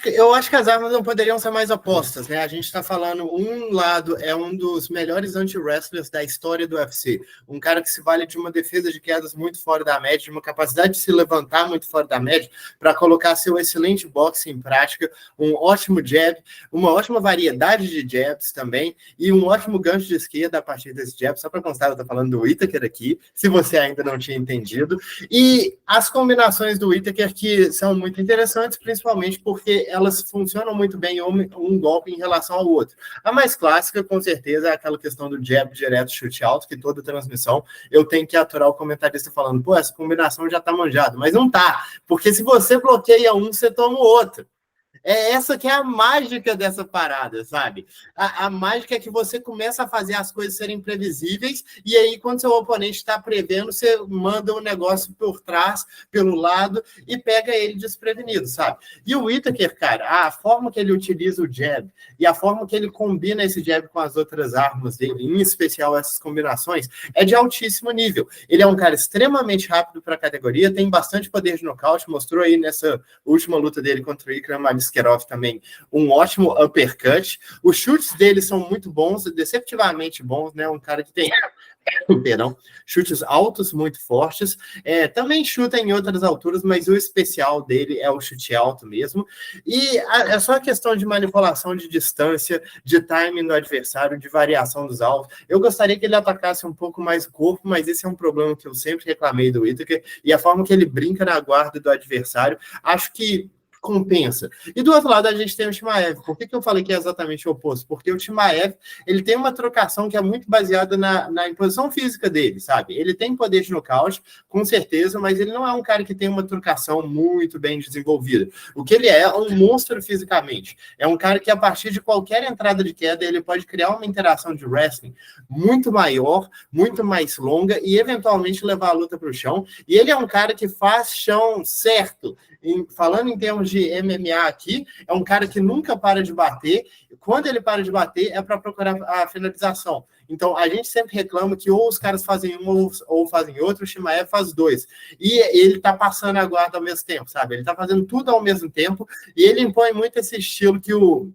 Speaker 4: Eu acho que as armas não poderiam ser mais opostas, né? A gente está falando, um lado é um dos melhores anti-wrestlers da história do UFC. Um cara que se vale de uma defesa de quedas muito fora da média, de uma capacidade de se levantar muito fora da média, para colocar seu excelente boxe em prática, um ótimo jab, uma ótima variedade de jabs também, e um ótimo gancho de esquerda a partir desse jab. Só para constar, eu estou falando do Whittaker aqui, se você ainda não tinha entendido. E as combinações do Whittaker que são muito interessantes, principalmente porque elas funcionam muito bem um golpe em relação ao outro. A mais clássica, com certeza, é aquela questão do jab direto, chute alto, que toda transmissão eu tenho que aturar o comentarista falando, pô, essa combinação já tá manjada, mas não tá, porque se você bloqueia um, você toma o outro. É essa que é a mágica dessa parada, sabe? A mágica é que você começa a fazer as coisas serem previsíveis e aí, quando seu oponente está prevendo, você manda o negócio por trás, pelo lado e pega ele desprevenido, sabe? E o Whittaker, cara, a forma que ele utiliza o jab e a forma que ele combina esse jab com as outras armas dele, em especial essas combinações, é de altíssimo nível. Ele é um cara extremamente rápido para a categoria, tem bastante poder de nocaute, mostrou aí nessa última luta dele contra o Ikram Aliskerov também um ótimo uppercut. Os chutes dele são muito bons, deceptivamente bons, né? Um cara que tem chutes altos muito fortes, também chuta em outras alturas, mas o especial dele é o chute alto mesmo, e é só questão de manipulação de distância, de timing do adversário, de variação dos alvos. Eu gostaria que ele atacasse um pouco mais o corpo, mas esse é um problema que eu sempre reclamei do Whittaker, e a forma que ele brinca na guarda do adversário, acho que compensa. E do outro lado a gente tem o Chimaev. Por que eu falei que é exatamente o oposto? Porque o Chimaev, ele tem uma trocação que é muito baseada na imposição física dele, sabe? Ele tem poder de nocaute, com certeza, mas ele não é um cara que tem uma trocação muito bem desenvolvida. O que ele é um monstro fisicamente. É um cara que, a partir de qualquer entrada de queda, ele pode criar uma interação de wrestling muito maior, muito mais longa e, eventualmente, levar a luta para o chão. E ele é um cara que faz chão certo. Falando em termos de MMA aqui, é um cara que nunca para de bater. Quando ele para de bater, é para procurar a finalização. Então, a gente sempre reclama que ou os caras fazem um ou fazem outro, o Chimaev faz dois. E ele tá passando a guarda ao mesmo tempo, sabe? Ele tá fazendo tudo ao mesmo tempo e ele impõe muito esse estilo que o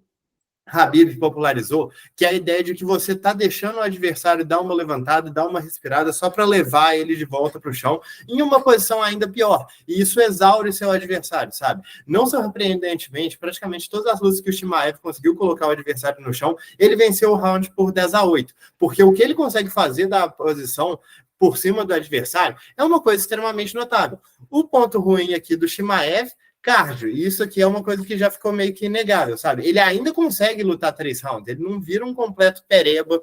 Speaker 4: Khabib popularizou, que é a ideia de que você está deixando o adversário dar uma levantada, dar uma respirada, só para levar ele de volta para o chão, em uma posição ainda pior. E isso exaure seu adversário, sabe? Não surpreendentemente, praticamente todas as lutas que o Chimaev conseguiu colocar o adversário no chão, ele venceu o round por 10-8. Porque o que ele consegue fazer da posição por cima do adversário é uma coisa extremamente notável. O ponto ruim aqui do Chimaev, cardio, isso aqui é uma coisa que já ficou meio que inegável, sabe? Ele ainda consegue lutar 3 rounds, ele não vira um completo pereba,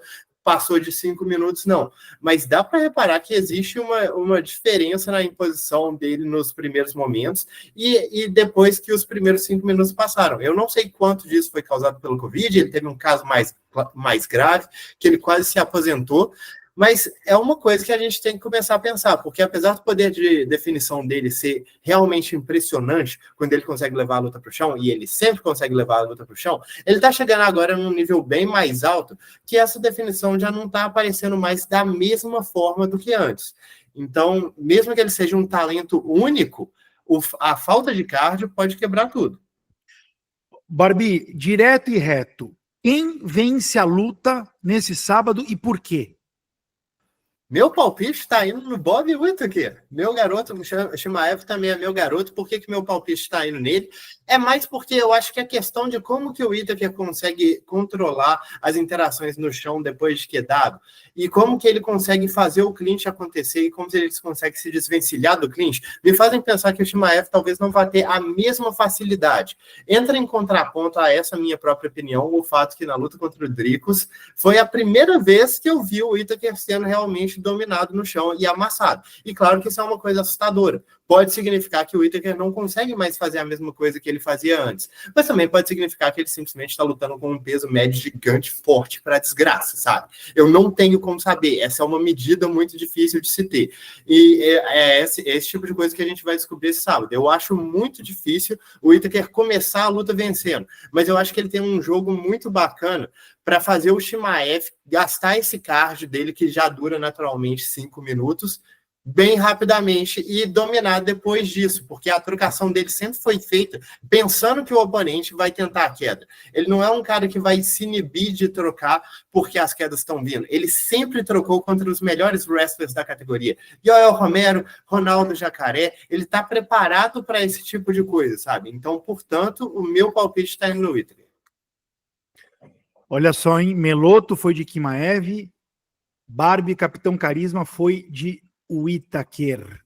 Speaker 4: passou de 5 minutos, não. Mas dá para reparar que existe uma diferença na imposição dele nos primeiros momentos e depois que os primeiros 5 minutos passaram. Eu não sei quanto disso foi causado pelo Covid, ele teve um caso mais grave, que ele quase se aposentou, mas é uma coisa que a gente tem que começar a pensar, porque apesar do poder de definição dele ser realmente impressionante, quando ele consegue levar a luta para o chão, e ele sempre consegue levar a luta para o chão, ele está chegando agora num nível bem mais alto, que essa definição já não está aparecendo mais da mesma forma do que antes. Então, mesmo que ele seja um talento único, a falta de cardio pode quebrar tudo.
Speaker 1: Barbie, direto e reto, quem vence a luta nesse sábado e por quê?
Speaker 4: Meu palpite está indo no Bob Whittaker. Meu garoto, o Chimaev também é meu garoto. Por que meu palpite está indo nele? É mais porque eu acho que a questão de como que o Whittaker consegue controlar as interações no chão depois de quedado e como que ele consegue fazer o clinch acontecer e como ele consegue se desvencilhar do clinch, me fazem pensar que o Chimaev talvez não vá ter a mesma facilidade. Entra em contraponto a essa minha própria opinião o fato que na luta contra o Dricus foi a primeira vez que eu vi o Whittaker sendo realmente dominado no chão e amassado. E claro que isso é uma coisa assustadora. Pode significar que o Whittaker não consegue mais fazer a mesma coisa que ele fazia antes. Mas também pode significar que ele simplesmente está lutando com um peso médio gigante, forte, para desgraça, sabe? Eu não tenho como saber. Essa é uma medida muito difícil de se ter. E é esse tipo de coisa que a gente vai descobrir esse sábado. Eu acho muito difícil o Whittaker começar a luta vencendo. Mas eu acho que ele tem um jogo muito bacana para fazer o Chimaev gastar esse card dele, que já dura naturalmente 5 minutos, bem rapidamente e dominar depois disso, porque a trocação dele sempre foi feita pensando que o oponente vai tentar a queda. Ele não é um cara que vai se inibir de trocar porque as quedas estão vindo. Ele sempre trocou contra os melhores wrestlers da categoria. Yoel Romero, Ronaldo Jacaré, ele está preparado para esse tipo de coisa, sabe? Então, portanto, o meu palpite está indo no Whittaker.
Speaker 1: Olha só, hein? Meloto foi de Chimaev, Barbie, Capitão Carisma, foi de Whittaker.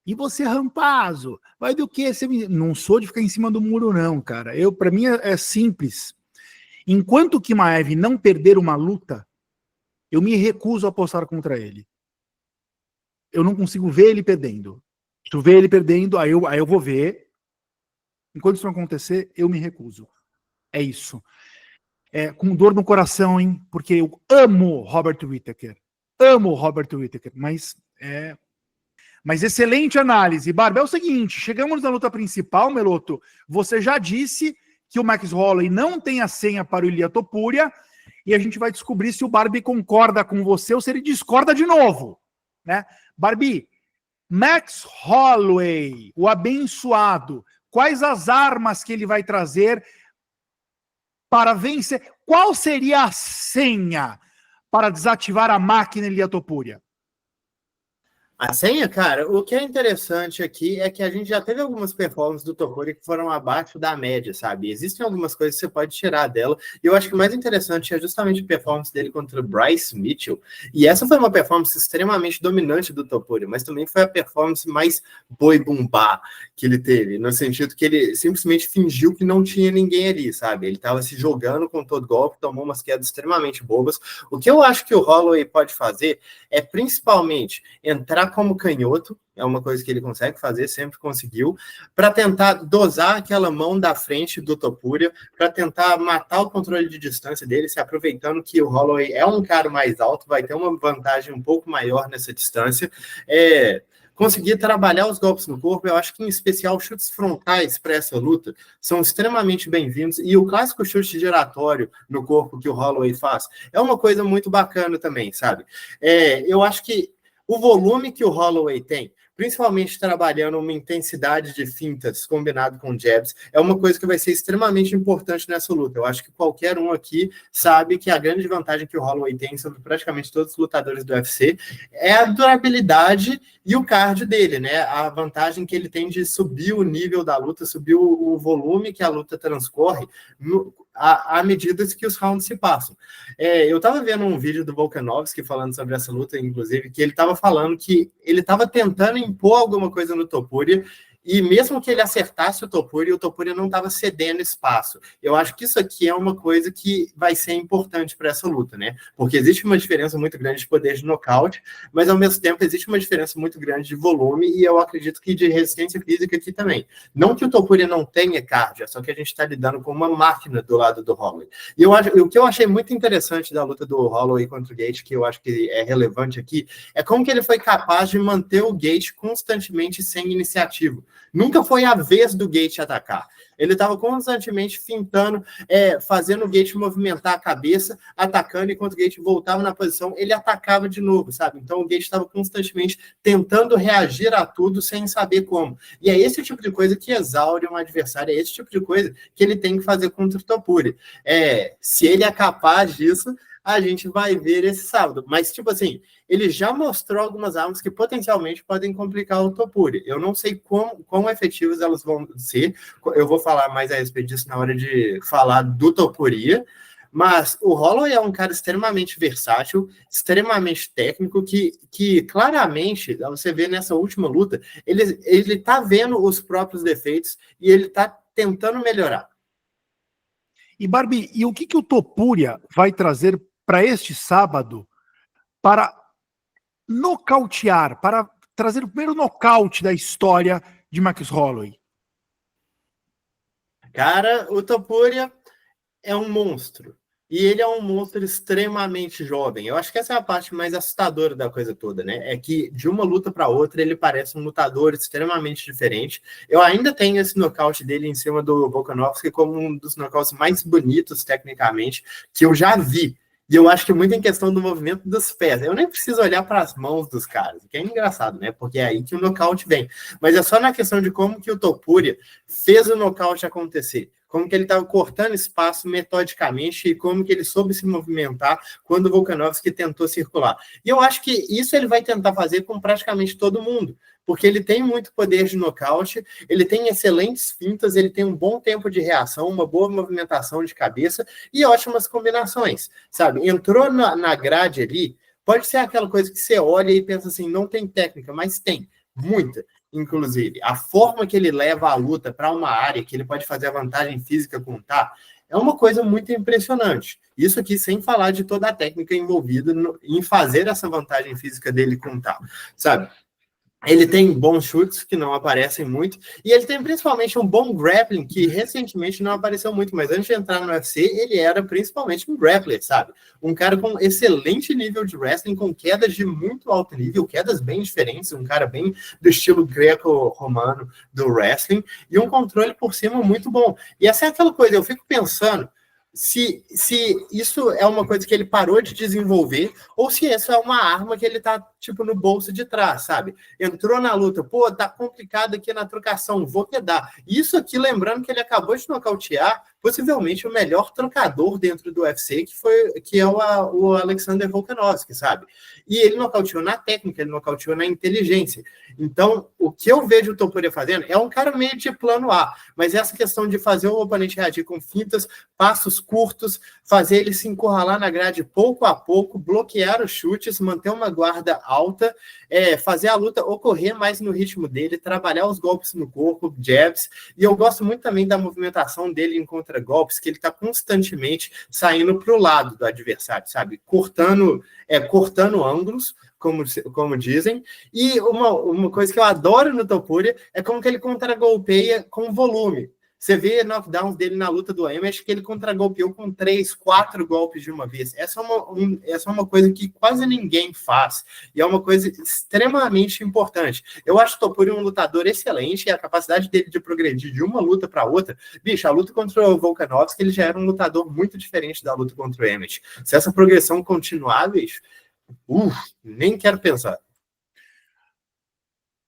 Speaker 1: E você, Rampazzo, vai do quê? Não sou de ficar em cima do muro, não, cara. Para mim é simples. Enquanto o Chimaev não perder uma luta, eu me recuso a apostar contra ele. Eu não consigo ver ele perdendo. Se eu ver ele perdendo, aí eu vou ver. Enquanto isso não acontecer, eu me recuso. É isso. Com dor no coração, hein? Porque eu amo Robert Whittaker. Amo Robert Whittaker, mas excelente análise. Barba, é o seguinte, chegamos na luta principal, Meloto. Você já disse que o Max Holloway não tem a senha para o Ilia Topuria e a gente vai descobrir se o Barbie concorda com você ou se ele discorda de novo, né? Barbie, Max Holloway, o abençoado, quais as armas que ele vai trazer para vencer? Qual seria a senha para desativar a máquina Ilia Topuria?
Speaker 4: A senha, cara, o que é interessante aqui é que a gente já teve algumas performances do Topuria que foram abaixo da média, sabe? Existem algumas coisas que você pode tirar dela, e eu acho que o mais interessante é justamente a performance dele contra o Bryce Mitchell, e essa foi uma performance extremamente dominante do Topuria, mas também foi a performance mais boi-bumbá que ele teve, no sentido que ele simplesmente fingiu que não tinha ninguém ali, sabe? Ele estava se jogando com todo golpe, tomou umas quedas extremamente bobas. O que eu acho que o Holloway pode fazer é principalmente entrar como canhoto, é uma coisa que ele consegue fazer, sempre conseguiu, para tentar dosar aquela mão da frente do Topuria, para tentar matar o controle de distância dele, se aproveitando que o Holloway é um cara mais alto, vai ter uma vantagem um pouco maior nessa distância, conseguir trabalhar os golpes no corpo. Eu acho que, em especial, chutes frontais para essa luta são extremamente bem-vindos, e o clássico chute giratório no corpo que o Holloway faz é uma coisa muito bacana também, sabe? Eu acho que o volume que o Holloway tem, principalmente trabalhando uma intensidade de fintas combinado com jabs, é uma coisa que vai ser extremamente importante nessa luta. Eu acho que qualquer um aqui sabe que a grande vantagem que o Holloway tem sobre praticamente todos os lutadores do UFC é a durabilidade e o cardio dele, né? A vantagem que ele tem de subir o nível da luta, subir o volume que a luta transcorre à medida que os rounds se passam. Eu estava vendo um vídeo do Volkanovski falando sobre essa luta, inclusive, que ele estava falando que ele estava tentando impor alguma coisa no Topuria E mesmo que ele acertasse o Topuria não estava cedendo espaço. Eu acho que isso aqui é uma coisa que vai ser importante para essa luta, né? Porque existe uma diferença muito grande de poder de nocaute, mas ao mesmo tempo existe uma diferença muito grande de volume e eu acredito que de resistência física aqui também. Não que o Topuria não tenha cardio, só que a gente está lidando com uma máquina do lado do Holloway. E o que eu achei muito interessante da luta do Holloway contra o Gaethje, que eu acho que é relevante aqui, é como que ele foi capaz de manter o Gaethje constantemente sem iniciativa. Nunca foi a vez do Gaethje atacar. Ele estava constantemente fintando, fazendo o Gaethje movimentar a cabeça, atacando, e quando o Gaethje voltava na posição, ele atacava de novo, sabe? Então o Gaethje estava constantemente tentando reagir a tudo sem saber como. E é esse tipo de coisa que exaure um adversário, é esse tipo de coisa que ele tem que fazer contra o Topuria. Se ele é capaz disso, a gente vai ver esse sábado. Mas, tipo assim, ele já mostrou algumas armas que potencialmente podem complicar o Topuria. Eu não sei quão efetivas elas vão ser. Eu vou falar mais a respeito disso na hora de falar do Topuria. Mas o Holloway é um cara extremamente versátil, extremamente técnico, que claramente, você vê nessa última luta, ele tá vendo os próprios defeitos e ele tá tentando melhorar.
Speaker 1: E Barbie, e o que o Topuria vai trazer para este sábado para nocautear, para trazer o primeiro nocaute da história de Max Holloway?
Speaker 4: Cara, o Topuria é um monstro. E ele é um monstro extremamente jovem. Eu acho que essa é a parte mais assustadora da coisa toda, né? É que de uma luta para outra ele parece um lutador extremamente diferente. Eu ainda tenho esse nocaute dele em cima do Volkanovski como um dos nocautes mais bonitos tecnicamente que eu já vi. E eu acho que muito em questão do movimento dos pés. Eu nem preciso olhar para as mãos dos caras, que é engraçado, né? Porque é aí que o nocaute vem. Mas é só na questão de como que o Topuria fez o nocaute acontecer. Como que ele estava cortando espaço metodicamente e como que ele soube se movimentar quando o Volkanovski tentou circular. E eu acho que isso ele vai tentar fazer com praticamente todo mundo, porque ele tem muito poder de nocaute, ele tem excelentes fintas, ele tem um bom tempo de reação, uma boa movimentação de cabeça e ótimas combinações, sabe? Entrou na grade ali, pode ser aquela coisa que você olha e pensa assim, não tem técnica, mas tem, muita. Inclusive, a forma que ele leva a luta para uma área que ele pode fazer a vantagem física contar é uma coisa muito impressionante. Isso aqui sem falar de toda a técnica envolvida em fazer essa vantagem física dele contar, sabe? Ele tem bons chutes, que não aparecem muito, e ele tem principalmente um bom grappling, que recentemente não apareceu muito, mas antes de entrar no UFC, ele era principalmente um grappler, sabe? Um cara com excelente nível de wrestling, com quedas de muito alto nível, quedas bem diferentes, um cara bem do estilo greco-romano do wrestling, e um controle por cima muito bom. E essa é aquela coisa, eu fico pensando, se isso é uma coisa que ele parou de desenvolver ou se essa é uma arma que ele tá, tipo, no bolso de trás, sabe? Entrou na luta, pô, tá complicado aqui na trocação, vou quedar. Isso aqui, lembrando que ele acabou de nocautear possivelmente o melhor trocador dentro do UFC, que é o Alexander Volkanovski, sabe? E ele nocauteou na técnica, ele nocauteou na inteligência. Então, o que eu vejo o Topuria fazendo é um cara meio de plano A, mas essa questão de fazer o oponente reagir com fintas, passos curtos, fazer ele se encurralar na grade pouco a pouco, bloquear os chutes, manter uma guarda alta, fazer a luta ocorrer mais no ritmo dele, trabalhar os golpes no corpo, jabs, e eu gosto muito também da movimentação dele em contra-golpes, que ele está constantemente saindo para o lado do adversário, sabe? Cortando ângulos, como dizem, e uma coisa que eu adoro no Topuria é como que ele contra-golpeia com volume. Você vê knockdowns dele na luta do Emmett, que ele contra-golpeou com 3, 4 golpes de uma vez. Essa é uma coisa que quase ninguém faz, e é uma coisa extremamente importante. Eu acho o Topuria um lutador excelente, e a capacidade dele de progredir de uma luta para outra, bicho, a luta contra o Volkanovski, ele já era um lutador muito diferente da luta contra o Emmett. Se essa progressão continuar, bicho, nem quero pensar.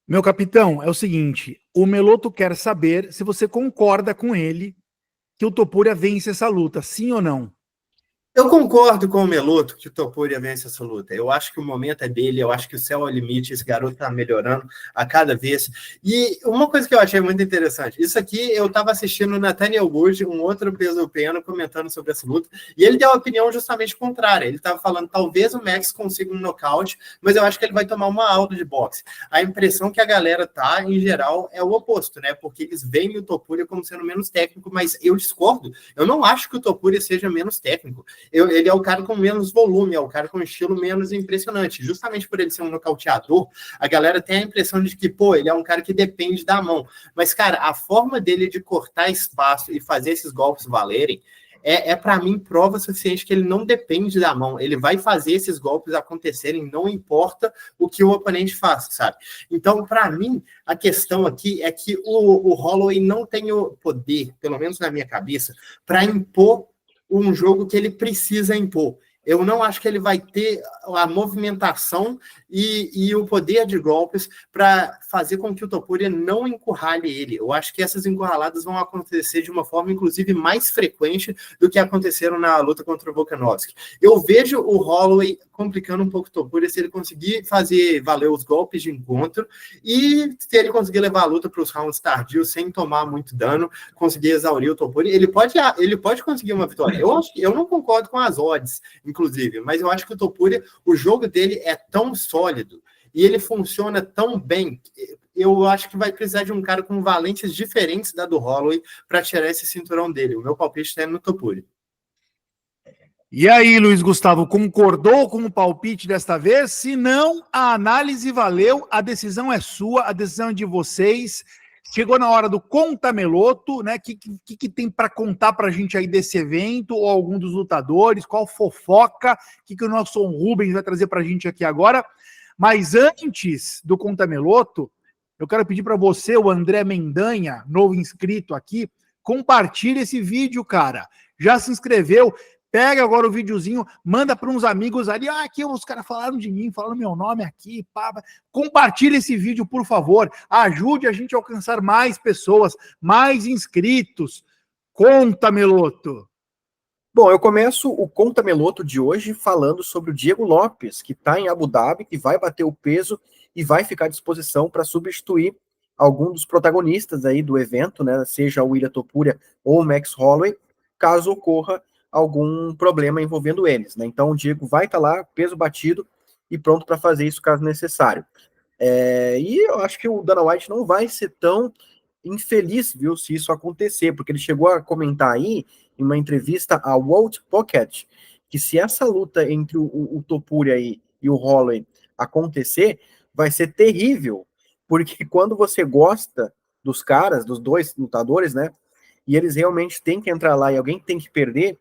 Speaker 1: Meu capitão, é o seguinte, o Meloto quer saber se você concorda com ele que o Topuria vence essa luta, sim ou não?
Speaker 4: Eu concordo com o Meloto que o Topuria vence essa luta. Eu acho que o momento é dele, eu acho que o céu é o limite, esse garoto tá melhorando a cada vez. E uma coisa que eu achei muito interessante, isso aqui eu estava assistindo o Nathaniel Wood, um outro peso pena, comentando sobre essa luta, e ele deu a opinião justamente contrária. Ele estava falando, talvez o Max consiga um nocaute, mas eu acho que ele vai tomar uma aula de boxe. A impressão que a galera tá, em geral, é o oposto, né? Porque eles veem o Topuria como sendo menos técnico, mas eu discordo. Eu não acho que o Topuria seja menos técnico. Ele é o cara com menos volume, é o cara com um estilo menos impressionante. Justamente por ele ser um nocauteador, a galera tem a impressão de que, pô, ele é um cara que depende da mão. Mas, cara, a forma dele de cortar espaço e fazer esses golpes valerem para mim, prova suficiente que ele não depende da mão. Ele vai fazer esses golpes acontecerem, não importa o que o oponente faça, sabe? Então, para mim, a questão aqui é que o Holloway não tem o poder, pelo menos na minha cabeça, para impor um jogo que ele precisa impor. Eu não acho que ele vai ter a movimentação e o poder de golpes para fazer com que o Topuria não encurrale ele. Eu acho que essas encurraladas vão acontecer de uma forma, inclusive, mais frequente do que aconteceram na luta contra o Volkanovski. Eu vejo o Holloway complicando um pouco o Topuria se ele conseguir fazer valer os golpes de encontro e se ele conseguir levar a luta para os rounds tardios sem tomar muito dano, conseguir exaurir o Topuria, ele pode conseguir uma vitória. Eu não concordo com as odds, inclusive, mas eu acho que o Topuria, o jogo dele é tão sólido e ele funciona tão bem, eu acho que vai precisar de um cara com valências diferentes da do Holloway para tirar esse cinturão dele. O meu palpite está no Topuria.
Speaker 1: E aí, Luiz Gustavo, concordou com o palpite desta vez? Se não, a análise valeu, a decisão é sua, a decisão é de vocês. Chegou na hora do Conta Meloto, né? O que tem para contar para a gente aí desse evento, ou algum dos lutadores, qual fofoca, o que o nosso Rubens vai trazer para a gente aqui agora. Mas antes do Conta Meloto, eu quero pedir para você, o André Mendanha, novo inscrito aqui, compartilhe esse vídeo, cara. Já se inscreveu? Pega agora o videozinho, manda para uns amigos ali. Ah, aqui os caras falaram de mim, falaram meu nome aqui. Pá. Compartilhe esse vídeo, por favor. Ajude a gente a alcançar mais pessoas, mais inscritos. Conta, Meloto.
Speaker 3: Bom, eu começo o Conta Meloto de hoje falando sobre o Diego Lopes, que está em Abu Dhabi, que vai bater o peso e vai ficar à disposição para substituir algum dos protagonistas aí do evento, né? Seja o William Topuria ou o Max Holloway, caso ocorra algum problema envolvendo eles, né? Então o Diego vai estar lá, peso batido e pronto para fazer isso caso necessário. E eu acho que o Dana White não vai ser tão infeliz, viu, se isso acontecer, porque ele chegou a comentar aí em uma entrevista a Walt Pocket que se essa luta entre o Topuria e o Holloway acontecer, vai ser terrível, porque quando você gosta dos caras, dos dois lutadores, né, e eles realmente têm que entrar lá e alguém tem que perder,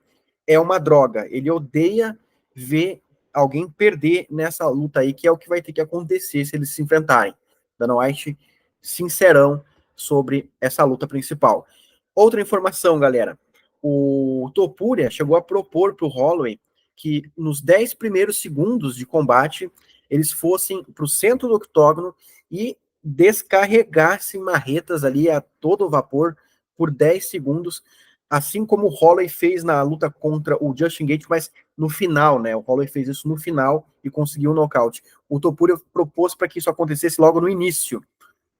Speaker 3: é uma droga. Ele odeia ver alguém perder nessa luta aí, que é o que vai ter que acontecer se eles se enfrentarem. Dana White, sincerão sobre essa luta principal. Outra informação, galera. O Topuria chegou a propor para o Holloway que nos 10 primeiros segundos de combate eles fossem para o centro do octógono e descarregassem marretas ali a todo vapor por 10 segundos, assim como o Holloway fez na luta contra o Justin Gaethje, mas no final, né? O Holloway fez isso no final e conseguiu o nocaute. O Topuria propôs para que isso acontecesse logo no início,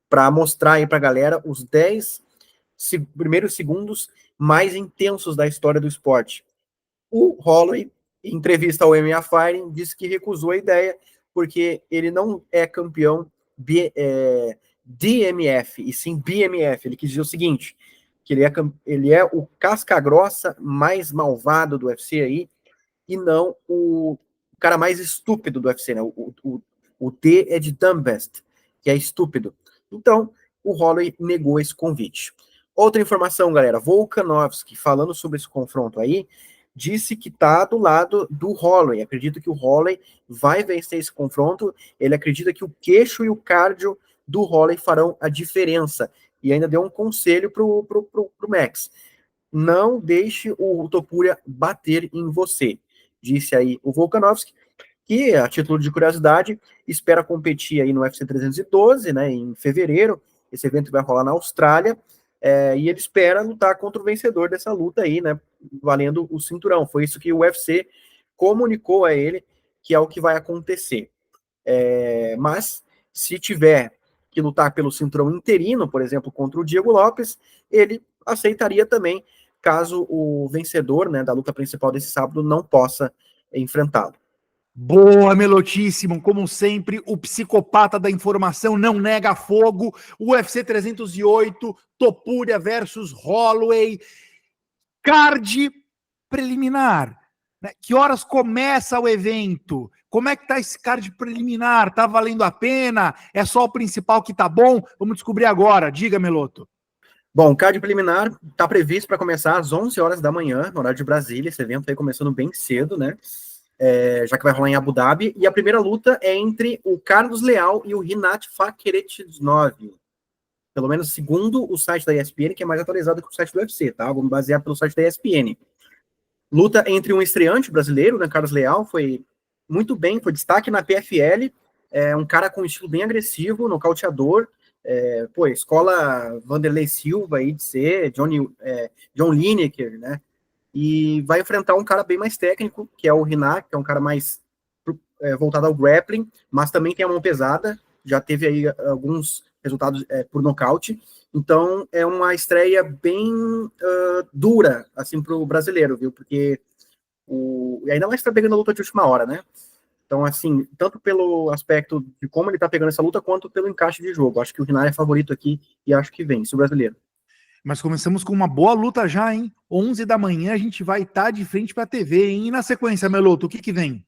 Speaker 3: para mostrar aí para a galera os 10 primeiros segundos mais intensos da história do esporte. O Holloway, em entrevista ao MMA Fighting, disse que recusou a ideia porque ele não é campeão DMF, e sim BMF. Ele quis dizer o seguinte, que ele é o casca-grossa mais malvado do UFC aí, e não o cara mais estúpido do UFC, né? O D é de dumbest, que é estúpido. Então, o Holloway negou esse convite. Outra informação, galera, Volkanovski, falando sobre esse confronto aí, disse que tá do lado do Holloway. Acredito que o Holloway vai vencer esse confronto. Ele acredita que o queixo e o cardio do Holloway farão a diferença. E ainda deu um conselho pro Max. Não deixe o Topuria bater em você. Disse aí o Volkanovski, que, a título de curiosidade, espera competir aí no UFC 312, né, em fevereiro. Esse evento vai rolar na Austrália, e ele espera lutar contra o vencedor dessa luta aí, né, valendo o cinturão. Foi isso que o UFC comunicou a ele, que é o que vai acontecer. Mas, se tiver que lutar pelo cinturão interino, por exemplo, contra o Diego Lopes, ele aceitaria também, caso o vencedor, né, da luta principal desse sábado não possa enfrentá-lo.
Speaker 1: Boa, Melotíssimo. Como sempre, o psicopata da informação não nega fogo. UFC 308, Topuria versus Holloway. Card preliminar. Né? Que horas começa o evento? Como é que tá esse card preliminar? Tá valendo a pena? É só o principal que tá bom? Vamos descobrir agora. Diga, Meloto.
Speaker 3: Bom, o card preliminar está previsto para começar às 11 horas da manhã, no horário de Brasília. Esse evento aí começando bem cedo, né? Já que vai rolar em Abu Dhabi. E a primeira luta é entre o Carlos Leal e o Rinat Fakhretdinov. Pelo menos segundo o site da ESPN, que é mais atualizado que o site do UFC, tá? Vamos basear pelo site da ESPN. Luta entre um estreante brasileiro, né? Carlos Leal, foi muito bem, foi destaque na PFL. Um cara com um estilo bem agressivo, nocauteador. Escola Vanderlei Silva aí de ser, John Lineker, né? E vai enfrentar um cara bem mais técnico, que é o Rinat, que é um cara mais voltado ao grappling, mas também tem a mão pesada, já teve aí alguns resultados por nocaute, então é uma estreia bem dura, assim, para o brasileiro, viu, porque ainda mais está pegando a luta de última hora, né, então, assim, tanto pelo aspecto de como ele está pegando essa luta, quanto pelo encaixe de jogo, acho que o Rinat é favorito aqui, e acho que vence o brasileiro.
Speaker 1: Mas começamos com uma boa luta já, hein? 11 da manhã a gente vai estar de frente para a TV, hein? E na sequência, Meloto, o que vem?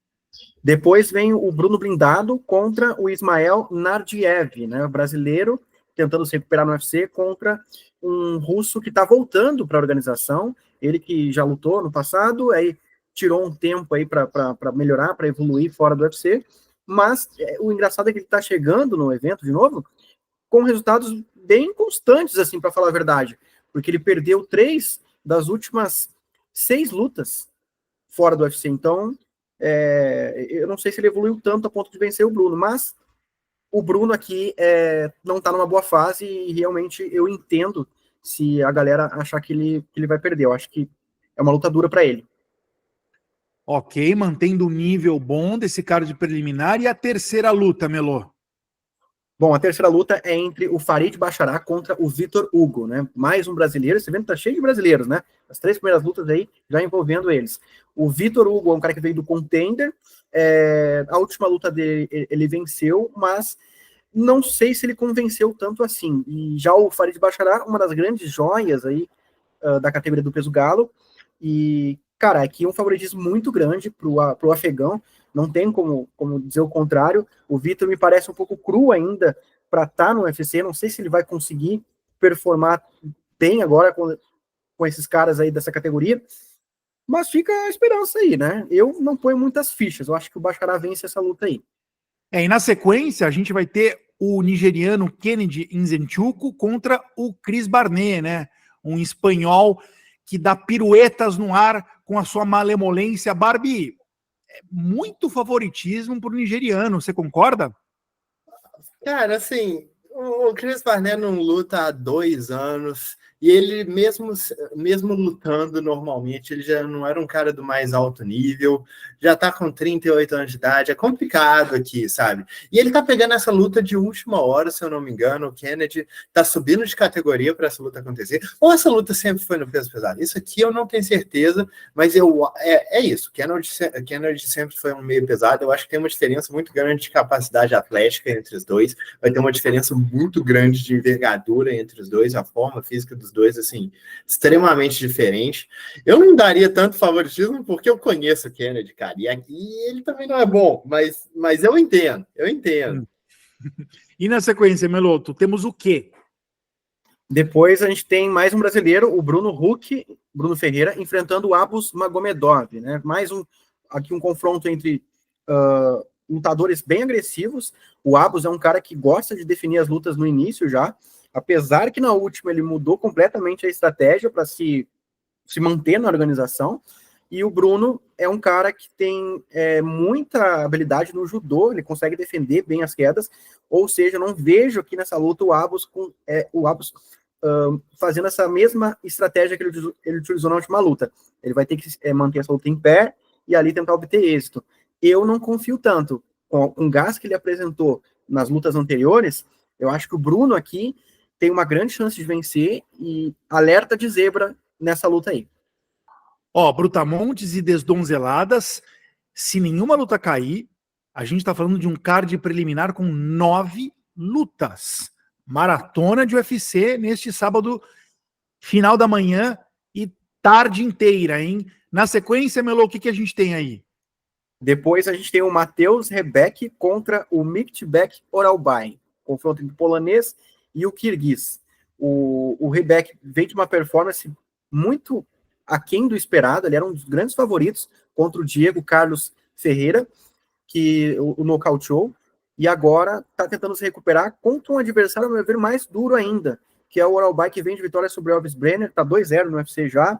Speaker 3: Depois vem o Bruno Blindado contra o Ismael Nardiev, né? O brasileiro tentando se recuperar no UFC contra um russo que está voltando para a organização. Ele que já lutou no passado, aí tirou um tempo aí para melhorar, para evoluir fora do UFC. Mas o engraçado é que ele está chegando no evento de novo com resultados bem constantes, assim, para falar a verdade, porque ele perdeu 3 das últimas 6 lutas fora do UFC, então eu não sei se ele evoluiu tanto a ponto de vencer o Bruno, mas o Bruno aqui não tá numa boa fase e realmente eu entendo se a galera achar que ele vai perder, eu acho que é uma luta dura para ele.
Speaker 1: Ok, mantendo o nível bom desse card preliminar. E a terceira luta, Melô?
Speaker 3: Bom, a terceira luta é entre o Farid Bashará contra o Vitor Hugo, né? Mais um brasileiro, esse evento tá cheio de brasileiros, né? As 3 primeiras lutas aí já envolvendo eles. O Vitor Hugo é um cara que veio do Contender, a última luta dele ele venceu, mas não sei se ele convenceu tanto assim. E já o Farid Bashará, uma das grandes joias aí da categoria do peso galo, e, cara, aqui é um favoritismo muito grande pro afegão, não tem como dizer o contrário. O Vitor me parece um pouco cru ainda para estar no UFC, não sei se ele vai conseguir performar bem agora com esses caras aí dessa categoria, mas fica a esperança aí, né? Eu não ponho muitas fichas, eu acho que o Bashará vence essa luta aí.
Speaker 1: E na sequência a gente vai ter o nigeriano Kennedy Nzechukwu contra o Chris Barnett, né? Um espanhol que dá piruetas no ar com a sua malemolência. Barbie, muito favoritismo pro nigeriano, você concorda?
Speaker 4: Cara, assim, o Chris Barnett não luta há 2 anos, e ele mesmo lutando normalmente, ele já não era um cara do mais alto nível, já tá com 38 anos de idade, é complicado aqui, sabe? E ele tá pegando essa luta de última hora, se eu não me engano, o Kennedy tá subindo de categoria para essa luta acontecer, ou essa luta sempre foi no peso pesado? Isso aqui eu não tenho certeza, mas é isso, Kennedy sempre foi um meio pesado, eu acho que tem uma diferença muito grande de capacidade atlética entre os dois, vai ter uma diferença muito grande de envergadura entre os dois, a forma física dos dois, assim, extremamente diferente. Eu não daria tanto favoritismo porque eu conheço o Kennedy, cara, e ele também não é bom, mas eu entendo.
Speaker 1: E na sequência, Meloto, temos o quê?
Speaker 3: Depois a gente tem mais um brasileiro, o Bruno Ferreira, enfrentando o Abus Magomedov, né? Mais aqui um confronto entre lutadores bem agressivos. O Abus é um cara que gosta de definir as lutas no início já, apesar que na última ele mudou completamente a estratégia para se manter na organização. E o Bruno é um cara que tem muita habilidade no judô, ele consegue defender bem as quedas, ou seja, não vejo aqui nessa luta o Abus fazendo essa mesma estratégia que ele utilizou na última luta. Ele vai ter que manter essa luta em pé e ali tentar obter êxito. Eu não confio tanto. Com o gás que ele apresentou nas lutas anteriores, eu acho que o Bruno aqui tem uma grande chance de vencer e alerta de zebra nessa luta aí.
Speaker 1: Ó, Brutamontes e Desdonzeladas, se nenhuma luta cair, a gente tá falando de um card preliminar com 9 lutas. Maratona de UFC neste sábado, final da manhã e tarde inteira, hein? Na sequência, Melo, o que a gente tem aí?
Speaker 3: Depois a gente tem o Matheus Rebeck contra o Miktbek Oralbain, confronto entre o polonês e o kirguiz. O Rebeck veio de uma performance muito aquém do esperado, ele era um dos grandes favoritos contra o Diego Carlos Ferreira, que o nocauteou, e agora está tentando se recuperar contra um adversário, ao meu ver, mais duro ainda, que é o Oralbain, que vem de vitória sobre o Elvis Brenner, está 2-0 no UFC já,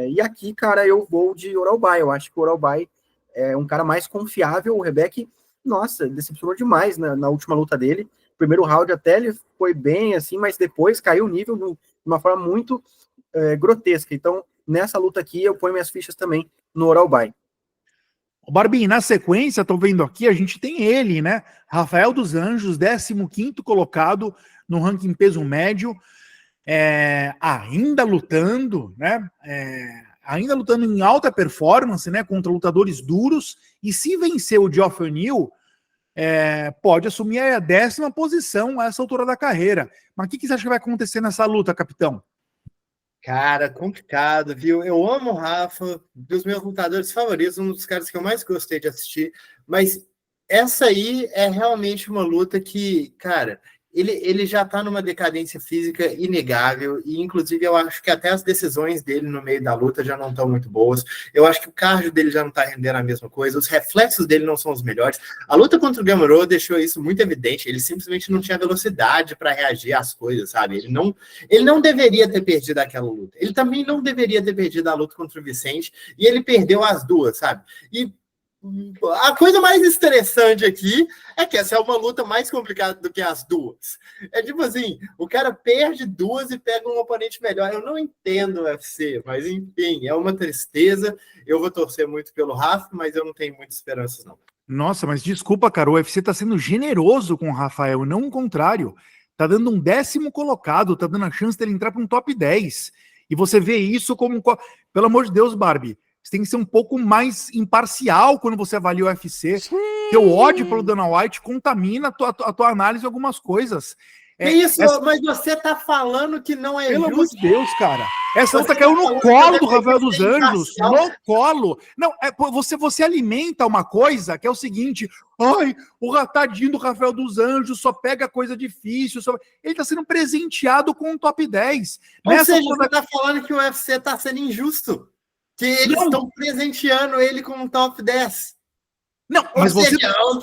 Speaker 3: e aqui, cara, eu vou de Oralbain, eu acho que o Oralbain é um cara mais confiável. O Rebeck, nossa, decepcionou demais na última luta dele, primeiro round até ele foi bem, assim, mas depois caiu o nível de uma forma muito grotesca, então nessa luta aqui eu ponho minhas fichas também no Oralbain.
Speaker 1: Barbie, na sequência, tô vendo aqui, a gente tem ele, né? Rafael dos Anjos, 15º colocado no ranking peso médio, ainda lutando, né? Ainda lutando em alta performance, né? Contra lutadores duros, e se vencer o Geoff O'Neill, pode assumir a 10ª posição a essa altura da carreira. Mas o que você acha que vai acontecer nessa luta, capitão?
Speaker 4: Cara, complicado, viu? Eu amo o Rafa, dos meus lutadores favoritos, um dos caras que eu mais gostei de assistir, mas essa aí é realmente uma luta que, cara, ele já tá numa decadência física inegável, e inclusive eu acho que até as decisões dele no meio da luta já não estão muito boas. Eu acho que o cardio dele já não tá rendendo a mesma coisa, os reflexos dele não são os melhores. A luta contra o Gamrot deixou isso muito evidente, ele simplesmente não tinha velocidade para reagir às coisas, sabe? Ele não deveria ter perdido aquela luta. Ele também não deveria ter perdido a luta contra o Vicente, e ele perdeu as duas, sabe? E a coisa mais estressante aqui é que essa é uma luta mais complicada do que as duas. É tipo assim, o cara perde duas e pega um oponente melhor. Eu não entendo o UFC, mas enfim, é uma tristeza. Eu vou torcer muito pelo Rafa, mas eu não tenho muitas esperanças, não.
Speaker 1: Nossa, mas desculpa, cara, o UFC tá sendo generoso com o Rafael, não o contrário. Tá dando um 10º colocado, tá dando a chance dele entrar para um top 10. E você vê isso como... Pelo amor de Deus, Barbie, você tem que ser um pouco mais imparcial quando você avalia o UFC. Teu ódio pelo Dana White contamina a tua análise de algumas coisas.
Speaker 4: Mas você tá falando que não é
Speaker 1: Pelo
Speaker 4: justo.
Speaker 1: amor de Deus, cara. Essa luta
Speaker 4: Você
Speaker 1: caiu
Speaker 4: tá
Speaker 1: no
Speaker 4: falando
Speaker 1: colo
Speaker 4: que
Speaker 1: do Rafael dos
Speaker 4: é
Speaker 1: Anjos.
Speaker 4: imparcial.
Speaker 1: No colo. Não, você alimenta uma coisa que é o seguinte: ai, o ratadinho do Rafael dos Anjos só pega coisa difícil. Ele tá sendo presenteado com um top 10.
Speaker 4: Ou seja, você tá falando que o UFC tá sendo injusto. Que eles estão presenteando ele com um top 10.
Speaker 1: Não, mas
Speaker 4: o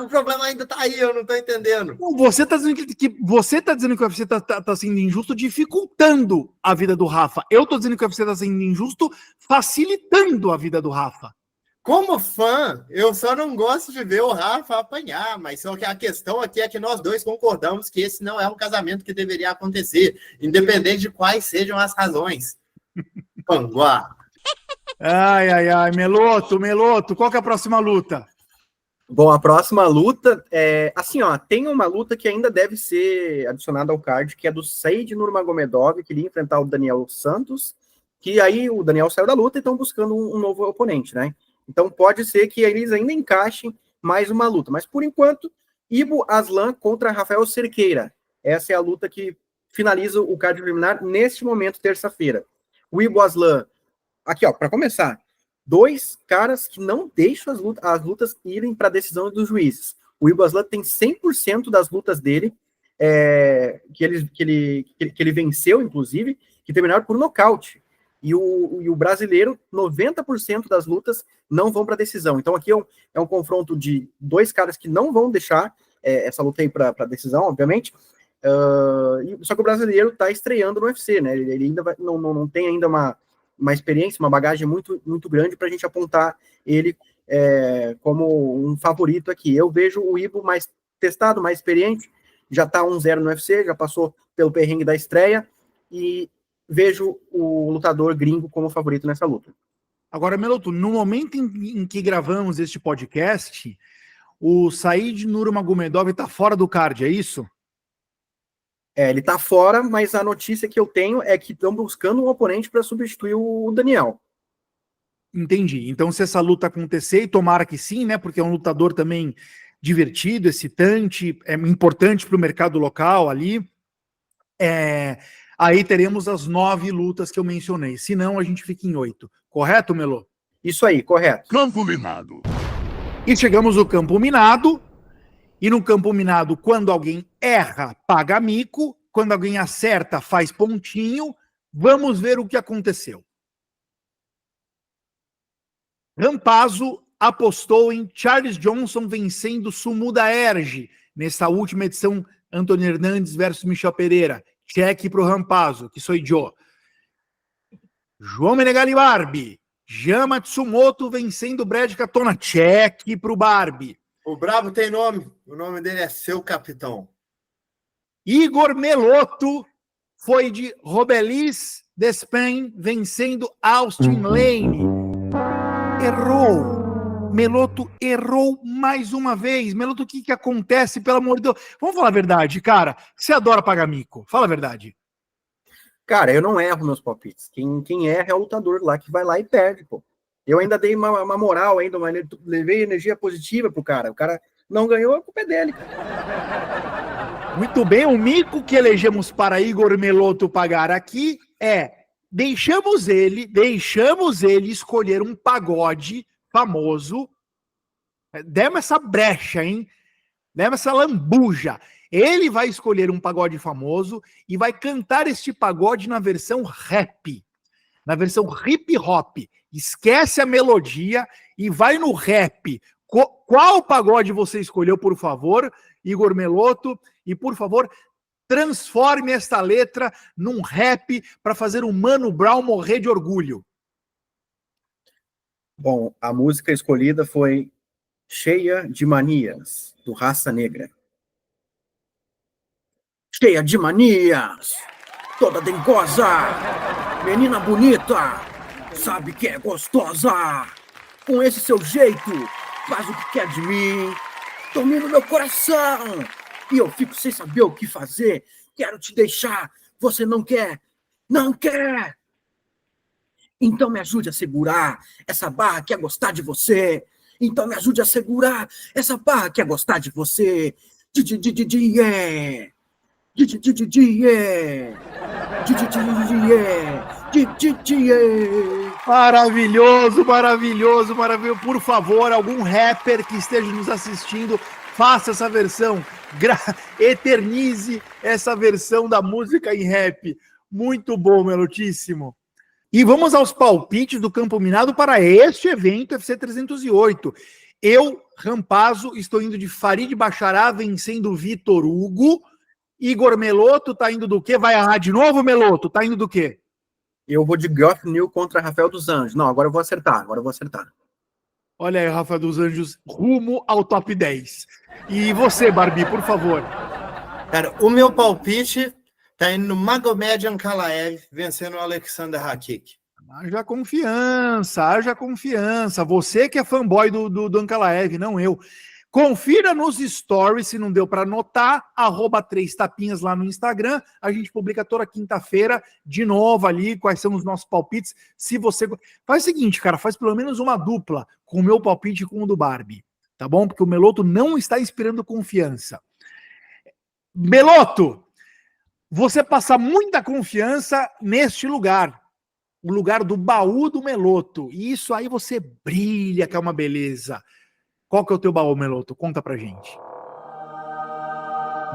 Speaker 4: problema ainda tá aí, eu não tô entendendo.
Speaker 1: Você tá dizendo que o UFC tá sendo injusto, dificultando a vida do Rafa. Eu tô dizendo que o UFC tá sendo injusto, facilitando a vida do Rafa.
Speaker 4: Como fã, eu só não gosto de ver o Rafa apanhar, mas só que a questão aqui é que nós dois concordamos que esse não é um casamento que deveria acontecer, independente de quais sejam as razões. Panguá.
Speaker 1: Ai, Meloto, qual que é a próxima luta?
Speaker 3: Bom, a próxima luta tem uma luta que ainda deve ser adicionada ao card, que é do Said Nurmagomedov, que iria enfrentar o Daniel Santos, que aí o Daniel saiu da luta e estão buscando um novo oponente, né? Então pode ser que eles ainda encaixem mais uma luta, mas por enquanto, Ibo Aslan contra Rafael Cerqueira. Essa é a luta que finaliza o card preliminar neste momento, terça-feira. O Ibo Aslan, aqui, ó, para começar, 2 caras que não deixam as lutas irem para a decisão dos juízes. O Ibo Aslan tem 100% das lutas dele, que ele venceu, inclusive, que terminaram por nocaute. E o brasileiro, 90% das lutas não vão para a decisão. Então aqui é um confronto de 2 caras que não vão deixar essa luta aí para a decisão, obviamente. Só que o brasileiro está estreando no UFC, né? Ele ainda não tem ainda uma experiência, uma bagagem muito, muito grande para a gente apontar ele como um favorito aqui. Eu vejo o Ibo mais testado, mais experiente, já está 1-0 no UFC, já passou pelo perrengue da estreia, e vejo o lutador gringo como favorito nessa luta.
Speaker 1: Agora, Meloto, no momento em que gravamos este podcast, o Said Nurmagomedov está fora do card, é isso?
Speaker 3: Ele tá fora, mas a notícia que eu tenho é que estão buscando um oponente para substituir o Daniel.
Speaker 1: Entendi. Então, se essa luta acontecer, e tomara que sim, né? Porque é um lutador também divertido, excitante, é importante para o mercado local ali. Aí teremos as 9 lutas que eu mencionei. Se não, a gente fica em 8. Correto, Melô?
Speaker 3: Isso aí, correto.
Speaker 2: Campo minado.
Speaker 1: E chegamos no campo minado. E no campo minado, quando alguém erra, paga mico. Quando alguém acerta, faz pontinho. Vamos ver o que aconteceu. Rampazzo apostou em Charles Johnson vencendo Sumuda Erge nessa última edição, Antônio Hernandes versus Michel Pereira. Cheque pro Rampazzo, que sou eu. João Menegali Barbie. Jean Matsumoto vencendo Brad Katona. Cheque pro Barbie.
Speaker 4: O Brabo tem nome. O nome dele é Seu Capitão.
Speaker 1: Igor Meloto foi de Robelis Despain vencendo Austin Lane. Errou. Meloto errou mais uma vez. Meloto, o que acontece, pelo amor de Deus? Vamos falar a verdade, cara. Você adora pagar mico. Fala a verdade.
Speaker 3: Cara, eu não erro meus palpites. Quem erra é o lutador lá que vai lá e perde, pô. Eu ainda dei uma moral, ainda levei energia positiva pro cara. O cara não ganhou, a culpa é dele, cara.
Speaker 1: Muito bem, o mico que elegemos para Igor Meloto pagar aqui é: deixamos ele escolher um pagode famoso. Demos essa brecha, hein? Demos essa lambuja. Ele vai escolher um pagode famoso e vai cantar este pagode na versão rap, na versão hip hop. Esquece a melodia e vai no rap. Qual pagode você escolheu, por favor, Igor Meloto? E, por favor, transforme esta letra num rap para fazer o Mano Brown morrer de orgulho.
Speaker 3: Bom, a música escolhida foi Cheia de Manias, do Raça Negra. Cheia de manias, toda dengosa, menina bonita, sabe que é gostosa. Com esse seu jeito, faz o que quer de mim, domina o meu coração. E eu fico sem saber o que fazer. Quero te deixar, você não quer, não quer. Então me ajude a segurar essa barra que é gostar de você. Então me ajude a segurar essa barra que é gostar de você. Yeah.
Speaker 1: Maravilhoso, maravilhoso, maravilhoso. Por favor, algum rapper que esteja nos assistindo, faça essa versão. Eternize essa versão da música em rap. Muito bom, Melotíssimo. E vamos aos palpites do Campo Minado para este evento UFC 308. Eu, Rampazzo, estou indo de Farid Bachará vencendo Vitor Hugo. Igor Meloto tá indo do quê? Vai errar de novo, Meloto? Tá indo do quê?
Speaker 3: Eu vou de Geoff Neal contra Rafael dos Anjos. Não, agora eu vou acertar.
Speaker 1: Olha aí, Rafael dos Anjos, rumo ao top 10. E você, Barbie, por favor.
Speaker 4: Cara, o meu palpite tá indo no Magomed Ankalaev vencendo o Alexander Rakik.
Speaker 1: Haja confiança. Você que é fanboy do Ankalaev, não eu. Confira nos stories, se não deu para anotar, @3tapinhas lá no Instagram. A gente publica toda quinta-feira, de novo ali, quais são os nossos palpites. Se você... Faz o seguinte, cara, faz pelo menos uma dupla com o meu palpite e com o do Barbie, tá bom? Porque o Meloto não está inspirando confiança. Meloto, você passa muita confiança neste lugar, o lugar do baú do Meloto. E isso aí você brilha, que é uma beleza. Qual que é o teu baú, Meloto? Conta pra gente.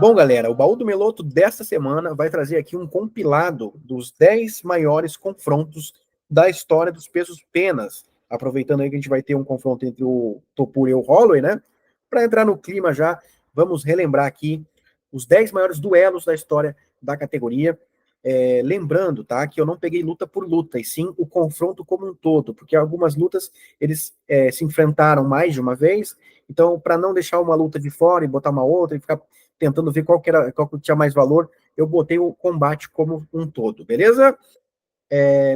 Speaker 3: Bom, galera, o baú do Meloto desta semana vai trazer aqui um compilado dos 10 maiores confrontos da história dos pesos penas. Aproveitando aí que a gente vai ter um confronto entre o Topuria e o Holloway, né? Para entrar no clima já, vamos relembrar aqui os 10 maiores duelos da história da categoria. Lembrando, tá, que eu não peguei luta por luta, e sim o confronto como um todo, porque algumas lutas eles se enfrentaram mais de uma vez, então para não deixar uma luta de fora e botar uma outra e ficar tentando ver qual que tinha mais valor, eu botei o combate como um todo, beleza?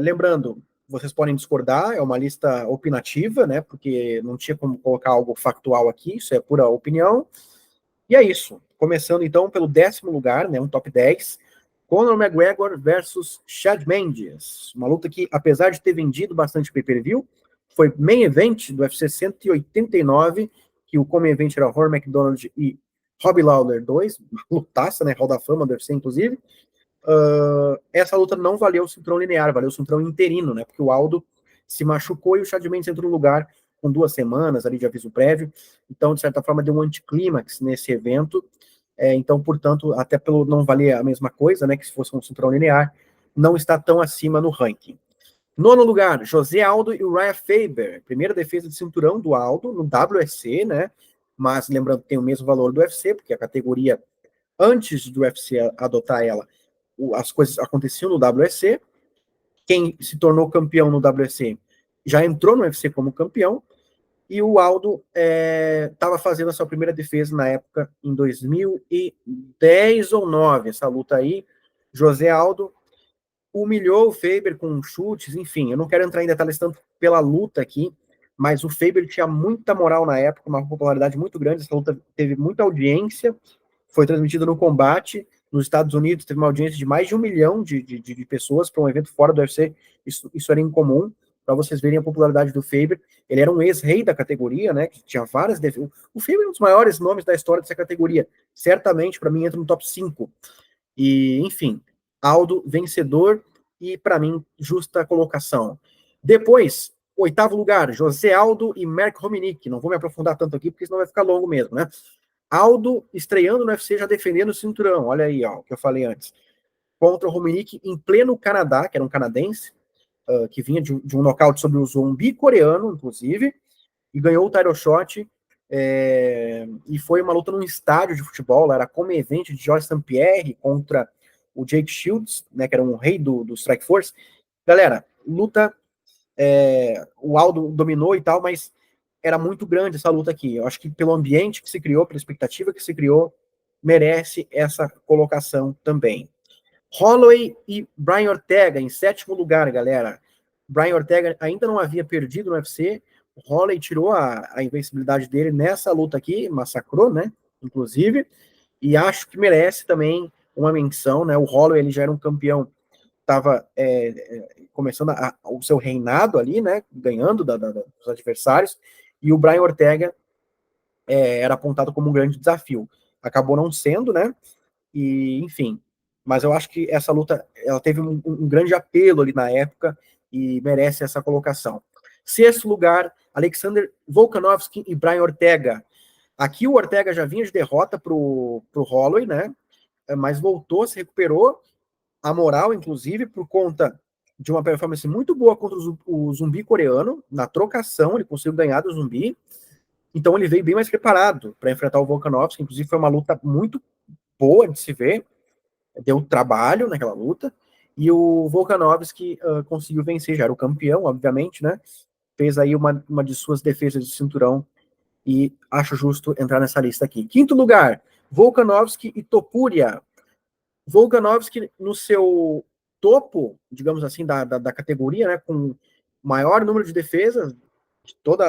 Speaker 3: Lembrando, vocês podem discordar, é uma lista opinativa, né? Porque não tinha como colocar algo factual aqui, isso é pura opinião. E é isso. Começando então pelo 10º lugar, né? Um top 10. Conor McGregor versus Chad Mendes. Uma luta que, apesar de ter vendido bastante pay-per-view, foi main event do UFC 189, que o come event era Rory McDonald e Robbie Lawler 2, uma lutaça, né? Hall da Fama do UFC, inclusive. Essa luta não valeu o cinturão linear, valeu o cinturão interino, né? Porque o Aldo se machucou e o Chad Mendes entrou no lugar com 2 semanas ali de aviso prévio. Então, de certa forma, deu um anticlímax nesse evento. Então, portanto, até pelo não valer a mesma coisa, né? Que se fosse um cinturão linear, não está tão acima no ranking. 9º lugar, José Aldo e Uriah Faber. Primeira defesa de cinturão do Aldo no WSC, né? Mas lembrando que tem o mesmo valor do UFC, porque a categoria, antes do UFC adotar ela, as coisas aconteciam no WSC. Quem se tornou campeão no WSC já entrou no UFC como campeão. E o Aldo estava fazendo a sua primeira defesa na época, em 2010 ou 9, essa luta aí. José Aldo humilhou o Faber com chutes, enfim, eu não quero entrar em detalhes tanto pela luta aqui, mas o Faber tinha muita moral na época, uma popularidade muito grande, essa luta teve muita audiência, foi transmitida no Combate, nos Estados Unidos teve uma audiência de mais de 1 milhão de pessoas para um evento fora do UFC, isso era incomum, para vocês verem a popularidade do Faber. Ele era um ex-rei da categoria, né, que tinha várias defesas. O Faber é um dos maiores nomes da história dessa categoria, certamente, para mim, entra no top 5. E, enfim, Aldo, vencedor, e, para mim, justa colocação. Depois, 8º lugar, José Aldo e Mark Hominick. Não vou me aprofundar tanto aqui, porque senão vai ficar longo mesmo, né? Aldo estreando no UFC, já defendendo o cinturão. Olha aí, ó, o que eu falei antes. Contra o Hominick em pleno Canadá, que era um canadense, que vinha de um nocaute sobre o zumbi coreano, inclusive, e ganhou o title shot, e foi uma luta num estádio de futebol, era como evento de George St. Pierre contra o Jake Shields, né, que era um rei do Strike Force. Galera, luta, o Aldo dominou e tal, mas era muito grande essa luta aqui. Eu acho que pelo ambiente que se criou, pela expectativa que se criou, merece essa colocação também. Holloway e Brian Ortega em 7º lugar, galera. Brian Ortega ainda não havia perdido no UFC. O Holloway tirou a invencibilidade dele nessa luta aqui, massacrou, né? Inclusive. E acho que merece também uma menção, né? O Holloway, ele já era um campeão, estava começando o seu reinado ali, né? Ganhando dos adversários. E o Brian Ortega era apontado como um grande desafio. Acabou não sendo, né? E, enfim, mas eu acho que essa luta, ela teve um grande apelo ali na época e merece essa colocação. 6º lugar, Alexander Volkanovski e Brian Ortega. Aqui o Ortega já vinha de derrota pro Holloway, né? Mas voltou, se recuperou a moral, inclusive, por conta de uma performance muito boa contra o zumbi coreano. Na trocação, ele conseguiu ganhar do zumbi. Então ele veio bem mais preparado para enfrentar o Volkanovski. Inclusive foi uma luta muito boa de se ver. Deu trabalho naquela luta, e o Volkanovski conseguiu vencer, já era o campeão, obviamente, né? Fez aí uma de suas defesas de cinturão, e acho justo entrar nessa lista aqui. 5º lugar, Volkanovski e Topuria. Volkanovski no seu topo, digamos assim, da categoria, né? Com maior número de defesas de toda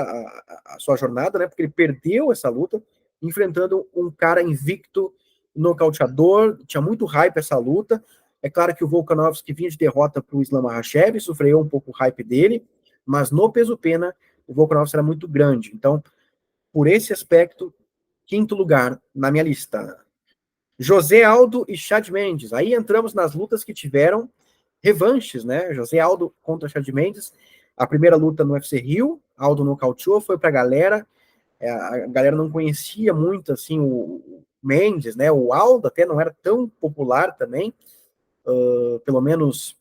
Speaker 3: a sua jornada, né? Porque ele perdeu essa luta, enfrentando um cara invicto, nocauteador, tinha muito hype essa luta. É claro que o Volkanovski vinha de derrota para o Islam Makhachev, sofreu um pouco o hype dele, mas no peso-pena, o Volkanovski era muito grande. Então, por esse aspecto, 5º lugar na minha lista. José Aldo e Chad Mendes. Aí entramos nas lutas que tiveram revanches, né? José Aldo contra Chad Mendes. A primeira luta no UFC Rio, Aldo nocauteou, foi para a galera não conhecia muito, assim, o Mendes, né? O Aldo até não era tão popular também, pelo menos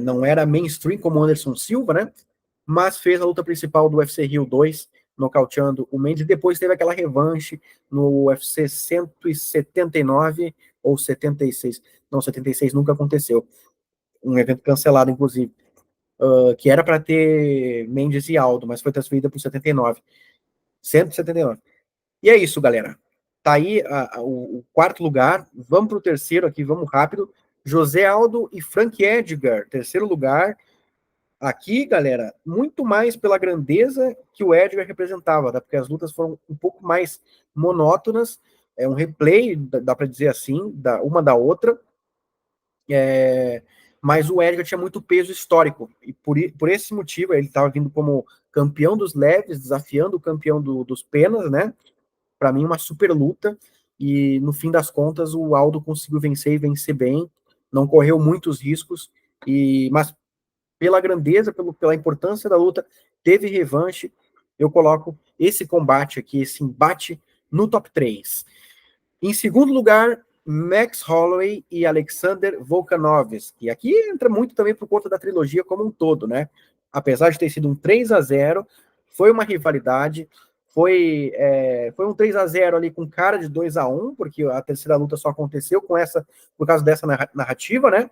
Speaker 3: não era mainstream como o Anderson Silva, né? Mas fez a luta principal do UFC Rio 2, nocauteando o Mendes, e depois teve aquela revanche no UFC 179 ou 76, não, 76 nunca aconteceu, um evento cancelado, inclusive, que era para ter Mendes e Aldo, mas foi transferida para o 79. 179. E é isso, galera. Tá aí o quarto lugar. Vamos para o terceiro aqui, vamos rápido. José Aldo e Frank Edgar, terceiro lugar. Aqui, galera, muito mais pela grandeza que o Edgar representava, tá? Porque as lutas foram um pouco mais monótonas, é um replay, dá para dizer assim, uma da outra, mas o Edgar tinha muito peso histórico, e por esse motivo ele estava vindo como campeão dos leves, desafiando o campeão dos penas, né? Para mim, uma super luta, e no fim das contas o Aldo conseguiu vencer e vencer bem, não correu muitos riscos, mas pela grandeza, pela importância da luta, teve revanche. Eu coloco esse combate aqui, esse embate no top 3. Em segundo lugar, Max Holloway e Alexander Volkanovski. Aqui entra muito também por conta da trilogia como um todo, né? Apesar de ter sido um 3-0, foi uma rivalidade, foi um 3-0 ali com cara de 2-1, porque a terceira luta só aconteceu por causa dessa narrativa, né?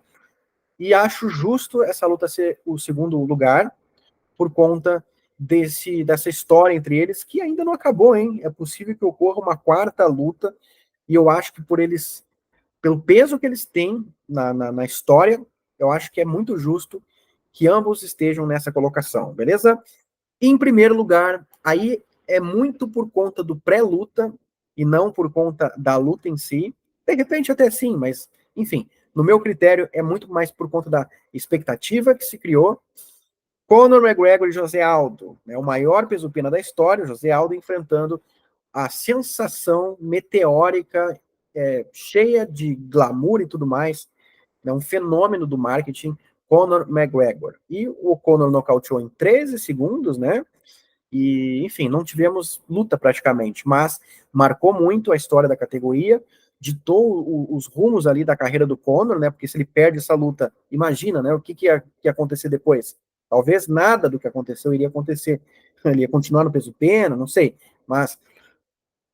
Speaker 3: E acho justo essa luta ser o segundo lugar, por conta dessa história entre eles, que ainda não acabou, hein? É possível que ocorra uma quarta luta, e eu acho que pelo peso que eles têm na história, eu acho que é muito justo que ambos estejam nessa colocação, beleza? Em primeiro lugar, aí é muito por conta do pré-luta, e não por conta da luta em si. De repente até sim, mas, enfim, no meu critério, é muito mais por conta da expectativa que se criou. Conor McGregor e José Aldo, né, o maior peso-pena da história, o José Aldo enfrentando a sensação meteórica, cheia de glamour e tudo mais, né, um fenômeno do marketing, Conor McGregor. E o Conor nocauteou em 13 segundos, né? E, enfim, não tivemos luta praticamente, mas marcou muito a história da categoria, ditou os rumos ali da carreira do Conor, né? Porque se ele perde essa luta, imagina, né? O que ia acontecer depois? Talvez nada do que aconteceu iria acontecer. Ele ia continuar no peso-pena, não sei. Mas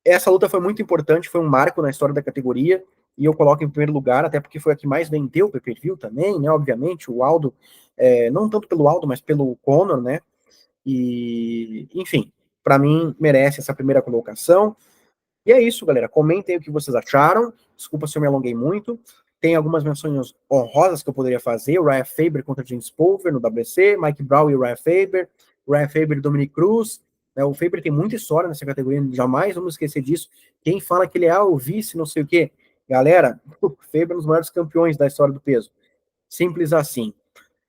Speaker 3: essa luta foi muito importante, foi um marco na história da categoria, e eu coloco em primeiro lugar, até porque foi a que mais vendeu o pay-per-view também, né? Obviamente, o Aldo, não tanto pelo Aldo, mas pelo Conor, né? E, enfim, para mim, merece essa primeira colocação. E é isso, galera. Comentem o que vocês acharam. Desculpa se eu me alonguei muito. Tem algumas menções honrosas que eu poderia fazer. O Ryan Faber contra James Pulver no WC, Mike Brown e o Ryan Faber e Dominic Cruz. O Faber tem muita história nessa categoria, jamais vamos esquecer disso. Quem fala que ele é o vice, não sei o quê. Galera, o Faber é um dos maiores campeões da história do peso. Simples assim.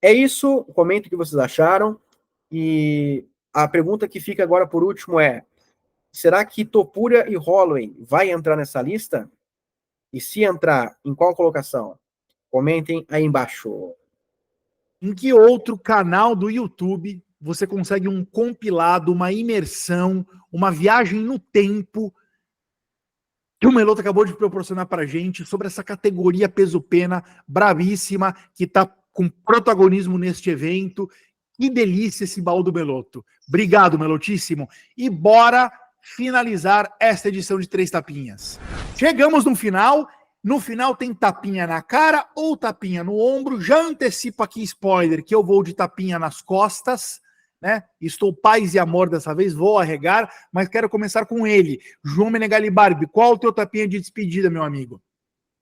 Speaker 3: É isso. Comentem o que vocês acharam. E a pergunta que fica agora por último é: será que Topuria e Holloway vai entrar nessa lista? E se entrar, em qual colocação? Comentem aí embaixo.
Speaker 1: Em que outro canal do YouTube você consegue um compilado, uma imersão, uma viagem no tempo que o Meloto acabou de proporcionar pra gente sobre essa categoria peso-pena bravíssima que tá com protagonismo neste evento? Que delícia esse baú do Meloto. Obrigado, Melotíssimo. E bora finalizar esta edição de 3 tapinhas. Chegamos no final. No final tem tapinha na cara ou tapinha no ombro. Já antecipo aqui, spoiler, que eu vou de tapinha nas costas, né? Estou paz e amor dessa vez, vou arregar, mas quero começar com ele. João Menegali Barbi, qual o teu tapinha de despedida, meu amigo?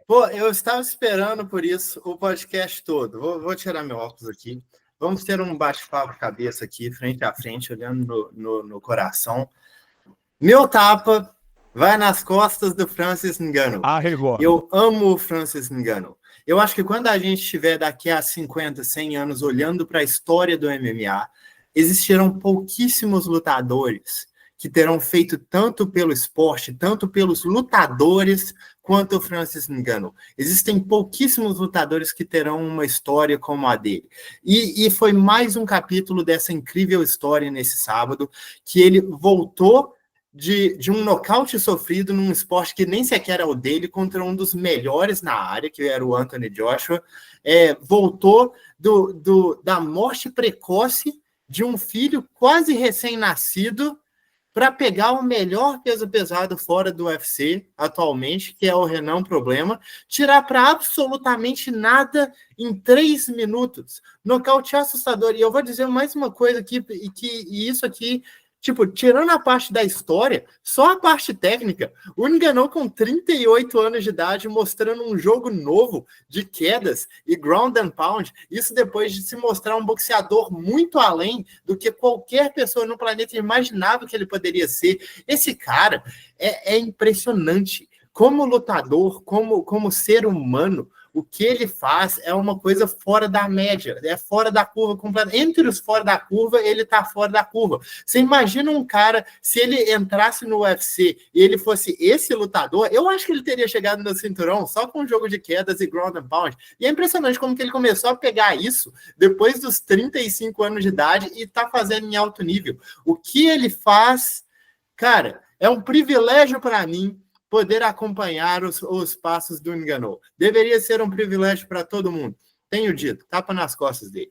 Speaker 4: Pô, eu estava esperando por isso o podcast todo. Vou tirar meu óculos aqui. Vamos ter um bate-papo cabeça aqui, frente a frente, olhando no coração. Meu tapa vai nas costas do Francis Ngannou. Eu amo o Francis Ngannou. Eu acho que quando a gente estiver daqui a 50, 100 anos olhando para a história do MMA, existirão pouquíssimos lutadores que terão feito tanto pelo esporte, tanto pelos lutadores, quanto o Francis Ngannou. Existem pouquíssimos lutadores que terão uma história como a dele. E foi mais um capítulo dessa incrível história nesse sábado, que ele voltou de um nocaute sofrido num esporte que nem sequer era o dele, contra um dos melhores na área, que era o Anthony Joshua. Voltou da morte precoce de um filho quase recém-nascido para pegar o melhor peso pesado fora do UFC atualmente, que é o Renan Problema, tirar para absolutamente nada em 3 minutos. Nocaute assustador. E eu vou dizer mais uma coisa aqui, e isso aqui Tipo, tirando a parte da história, só a parte técnica, o Ngannou com 38 anos de idade, mostrando um jogo novo de quedas e ground and pound, isso depois de se mostrar um boxeador muito além do que qualquer pessoa no planeta imaginava que ele poderia ser. Esse cara é impressionante. Como lutador, como ser humano, o que ele faz é uma coisa fora da média, é fora da curva completa. Entre os fora da curva, ele tá fora da curva. Você imagina um cara, se ele entrasse no UFC e ele fosse esse lutador, eu acho que ele teria chegado no cinturão só com um jogo de quedas e ground and pound. E é impressionante como que ele começou a pegar isso depois dos 35 anos de idade e tá fazendo em alto nível. O que ele faz, cara, é um privilégio para mim poder acompanhar os passos do Ngannou. Deveria ser um privilégio para todo mundo. Tenho dito, tapa nas costas dele.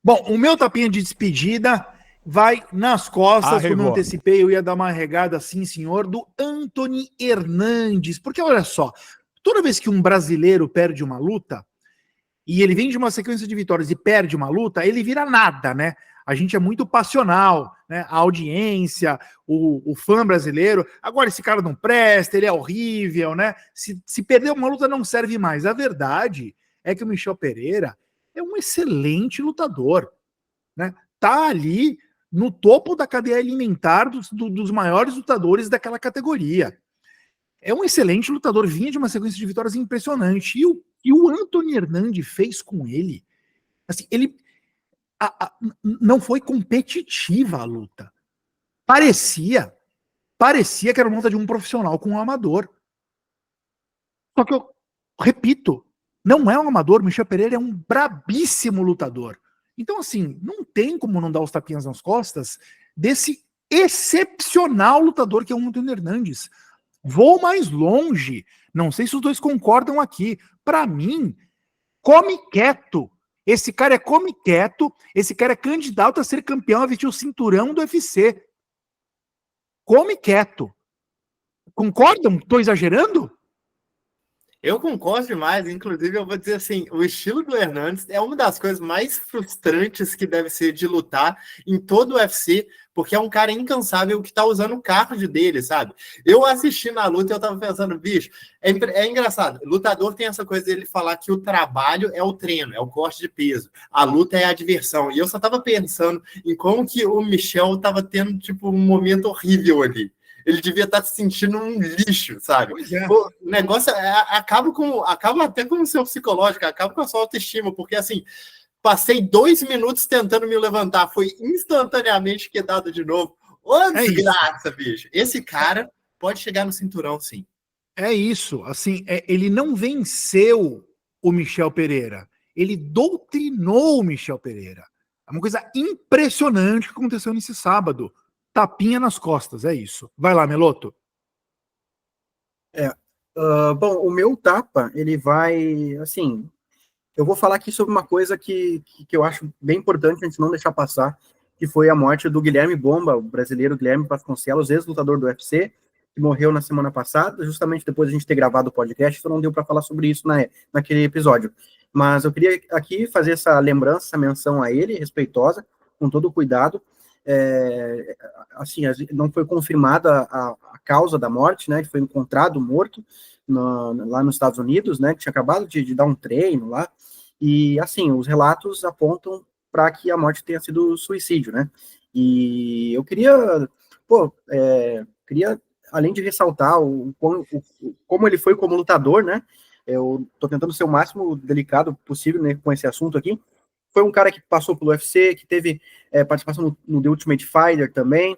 Speaker 1: Bom, o meu tapinha de despedida vai nas costas.
Speaker 6: Arregou.
Speaker 1: Como eu antecipei, eu ia dar uma regada, sim, senhor, do Anthony Hernandes. Porque olha só, toda vez que um brasileiro perde uma luta, e ele vem de uma sequência de vitórias e perde uma luta, ele vira nada, né? A gente é muito passional, né? A audiência, o fã brasileiro. Agora, esse cara não presta, ele é horrível, né? Se perder uma luta, não serve mais. A verdade é que o Michel Pereira é um excelente lutador, né? Tá ali no topo da cadeia alimentar dos maiores lutadores daquela categoria. É um excelente lutador, vinha de uma sequência de vitórias impressionante. E o Anthony Hernandes fez com ele, assim, ele não foi competitiva a luta. Parecia que era uma luta de um profissional com um amador. Só que eu repito, não é um amador. Michel Pereira é um brabíssimo lutador. Então, assim, não tem como não dar os tapinhas nas costas desse excepcional lutador que é o Anthony Hernandes. Vou mais longe. Não sei se os dois concordam aqui. Para mim, come quieto. Esse cara é come quieto. Esse cara é candidato a ser campeão, a vestir o cinturão do UFC. Come quieto. Concordam? Estou exagerando?
Speaker 4: Eu concordo demais, inclusive eu vou dizer assim, o estilo do Hernandes é uma das coisas mais frustrantes que deve ser de lutar em todo o UFC, porque é um cara incansável que tá usando o cardio dele, sabe? Eu assistindo a luta e eu tava pensando, bicho, é engraçado, o lutador tem essa coisa dele falar que o trabalho é o treino, é o corte de peso, a luta é a diversão, e eu só tava pensando em como que o Michel tava tendo, tipo, um momento horrível ali. Ele devia estar se sentindo um lixo, sabe?
Speaker 1: Pois é.
Speaker 4: O negócio acaba até com o seu psicológico, acaba com a sua autoestima, porque assim, passei 2 minutos tentando me levantar, foi instantaneamente quedado de novo. Ô, desgraça, bicho. Esse cara pode chegar no cinturão, sim.
Speaker 1: É isso. Assim, ele não venceu o Michel Pereira. Ele doutrinou o Michel Pereira. É uma coisa impressionante que aconteceu nesse sábado. Tapinha nas costas, é isso. Vai lá, Meloto.
Speaker 3: Bom, o meu tapa, ele vai, assim, eu vou falar aqui sobre uma coisa que eu acho bem importante a gente não deixar passar, que foi a morte do Guilherme Bomba, o brasileiro Guilherme Vasconcelos, ex-lutador do UFC, que morreu na semana passada, justamente depois de a gente ter gravado o podcast, então não deu para falar sobre isso naquele episódio. Mas eu queria aqui fazer essa lembrança, essa menção a ele, respeitosa, com todo o cuidado. Assim, não foi confirmada a causa da morte, né? Ele foi encontrado morto lá nos Estados Unidos, né? Que tinha acabado de dar um treino lá. E, assim, os relatos apontam para que a morte tenha sido suicídio, né? E eu queria, além de ressaltar como ele foi como lutador, né? Eu tô tentando ser o máximo delicado possível, né, com esse assunto aqui. Foi um cara que passou pelo UFC, que teve participação no The Ultimate Fighter também,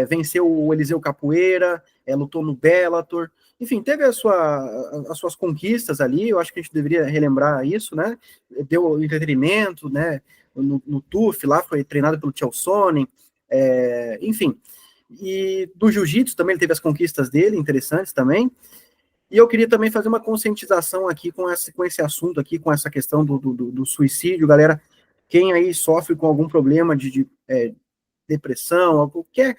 Speaker 3: venceu o Eliseu Capoeira, lutou no Bellator, enfim, teve as suas conquistas ali. Eu acho que a gente deveria relembrar isso, né? Deu entretenimento, né? No TUF lá, foi treinado pelo Chael Sonnen, enfim. E do Jiu-Jitsu também ele teve as conquistas dele, interessantes também. E eu queria também fazer uma conscientização aqui com esse assunto aqui, com essa questão do suicídio, galera. Quem aí sofre com algum problema de depressão, qualquer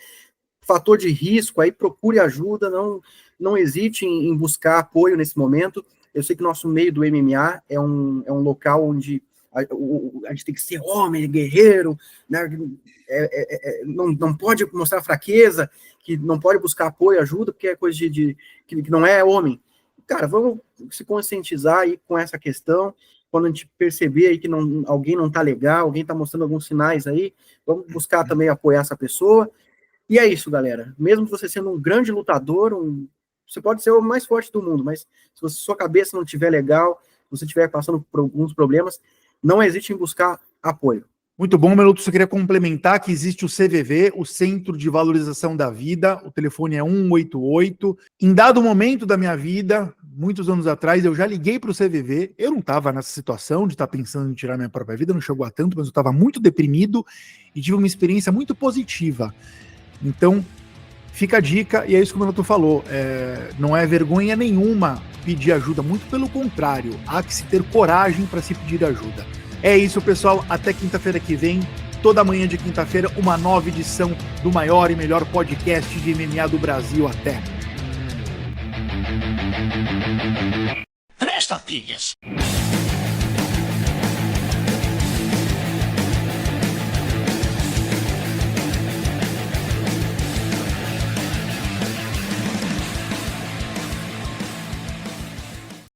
Speaker 3: fator de risco, aí procure ajuda, não hesite em buscar apoio nesse momento. Eu sei que o nosso meio do MMA é um local onde a gente tem que ser homem, guerreiro, né? Não pode mostrar fraqueza, que não pode buscar apoio, ajuda, porque é coisa que não é homem. Cara, vamos se conscientizar aí com essa questão. Quando a gente perceber aí que alguém não tá legal, alguém tá mostrando alguns sinais aí, vamos buscar também apoiar essa pessoa. E é isso, galera. Mesmo você sendo um grande lutador, você pode ser o mais forte do mundo, mas se sua cabeça não estiver legal, se você estiver passando por alguns problemas, não hesite em buscar apoio.
Speaker 1: Muito bom, Meloto. Só queria complementar que existe o CVV, o Centro de Valorização da Vida. O telefone é 188. Em dado momento da minha vida, muitos anos atrás, eu já liguei para o CVV. Eu não estava nessa situação de estar pensando em tirar minha própria vida, não chegou a tanto, mas eu estava muito deprimido e tive uma experiência muito positiva. Então, fica a dica, e é isso que o Meloto falou. Não é vergonha nenhuma pedir ajuda, muito pelo contrário. Há que se ter coragem para se pedir ajuda. É isso, pessoal. Até quinta-feira que vem, toda manhã de quinta-feira, uma nova edição do maior e melhor podcast de MMA do Brasil. Até!
Speaker 2: Três tapinhas.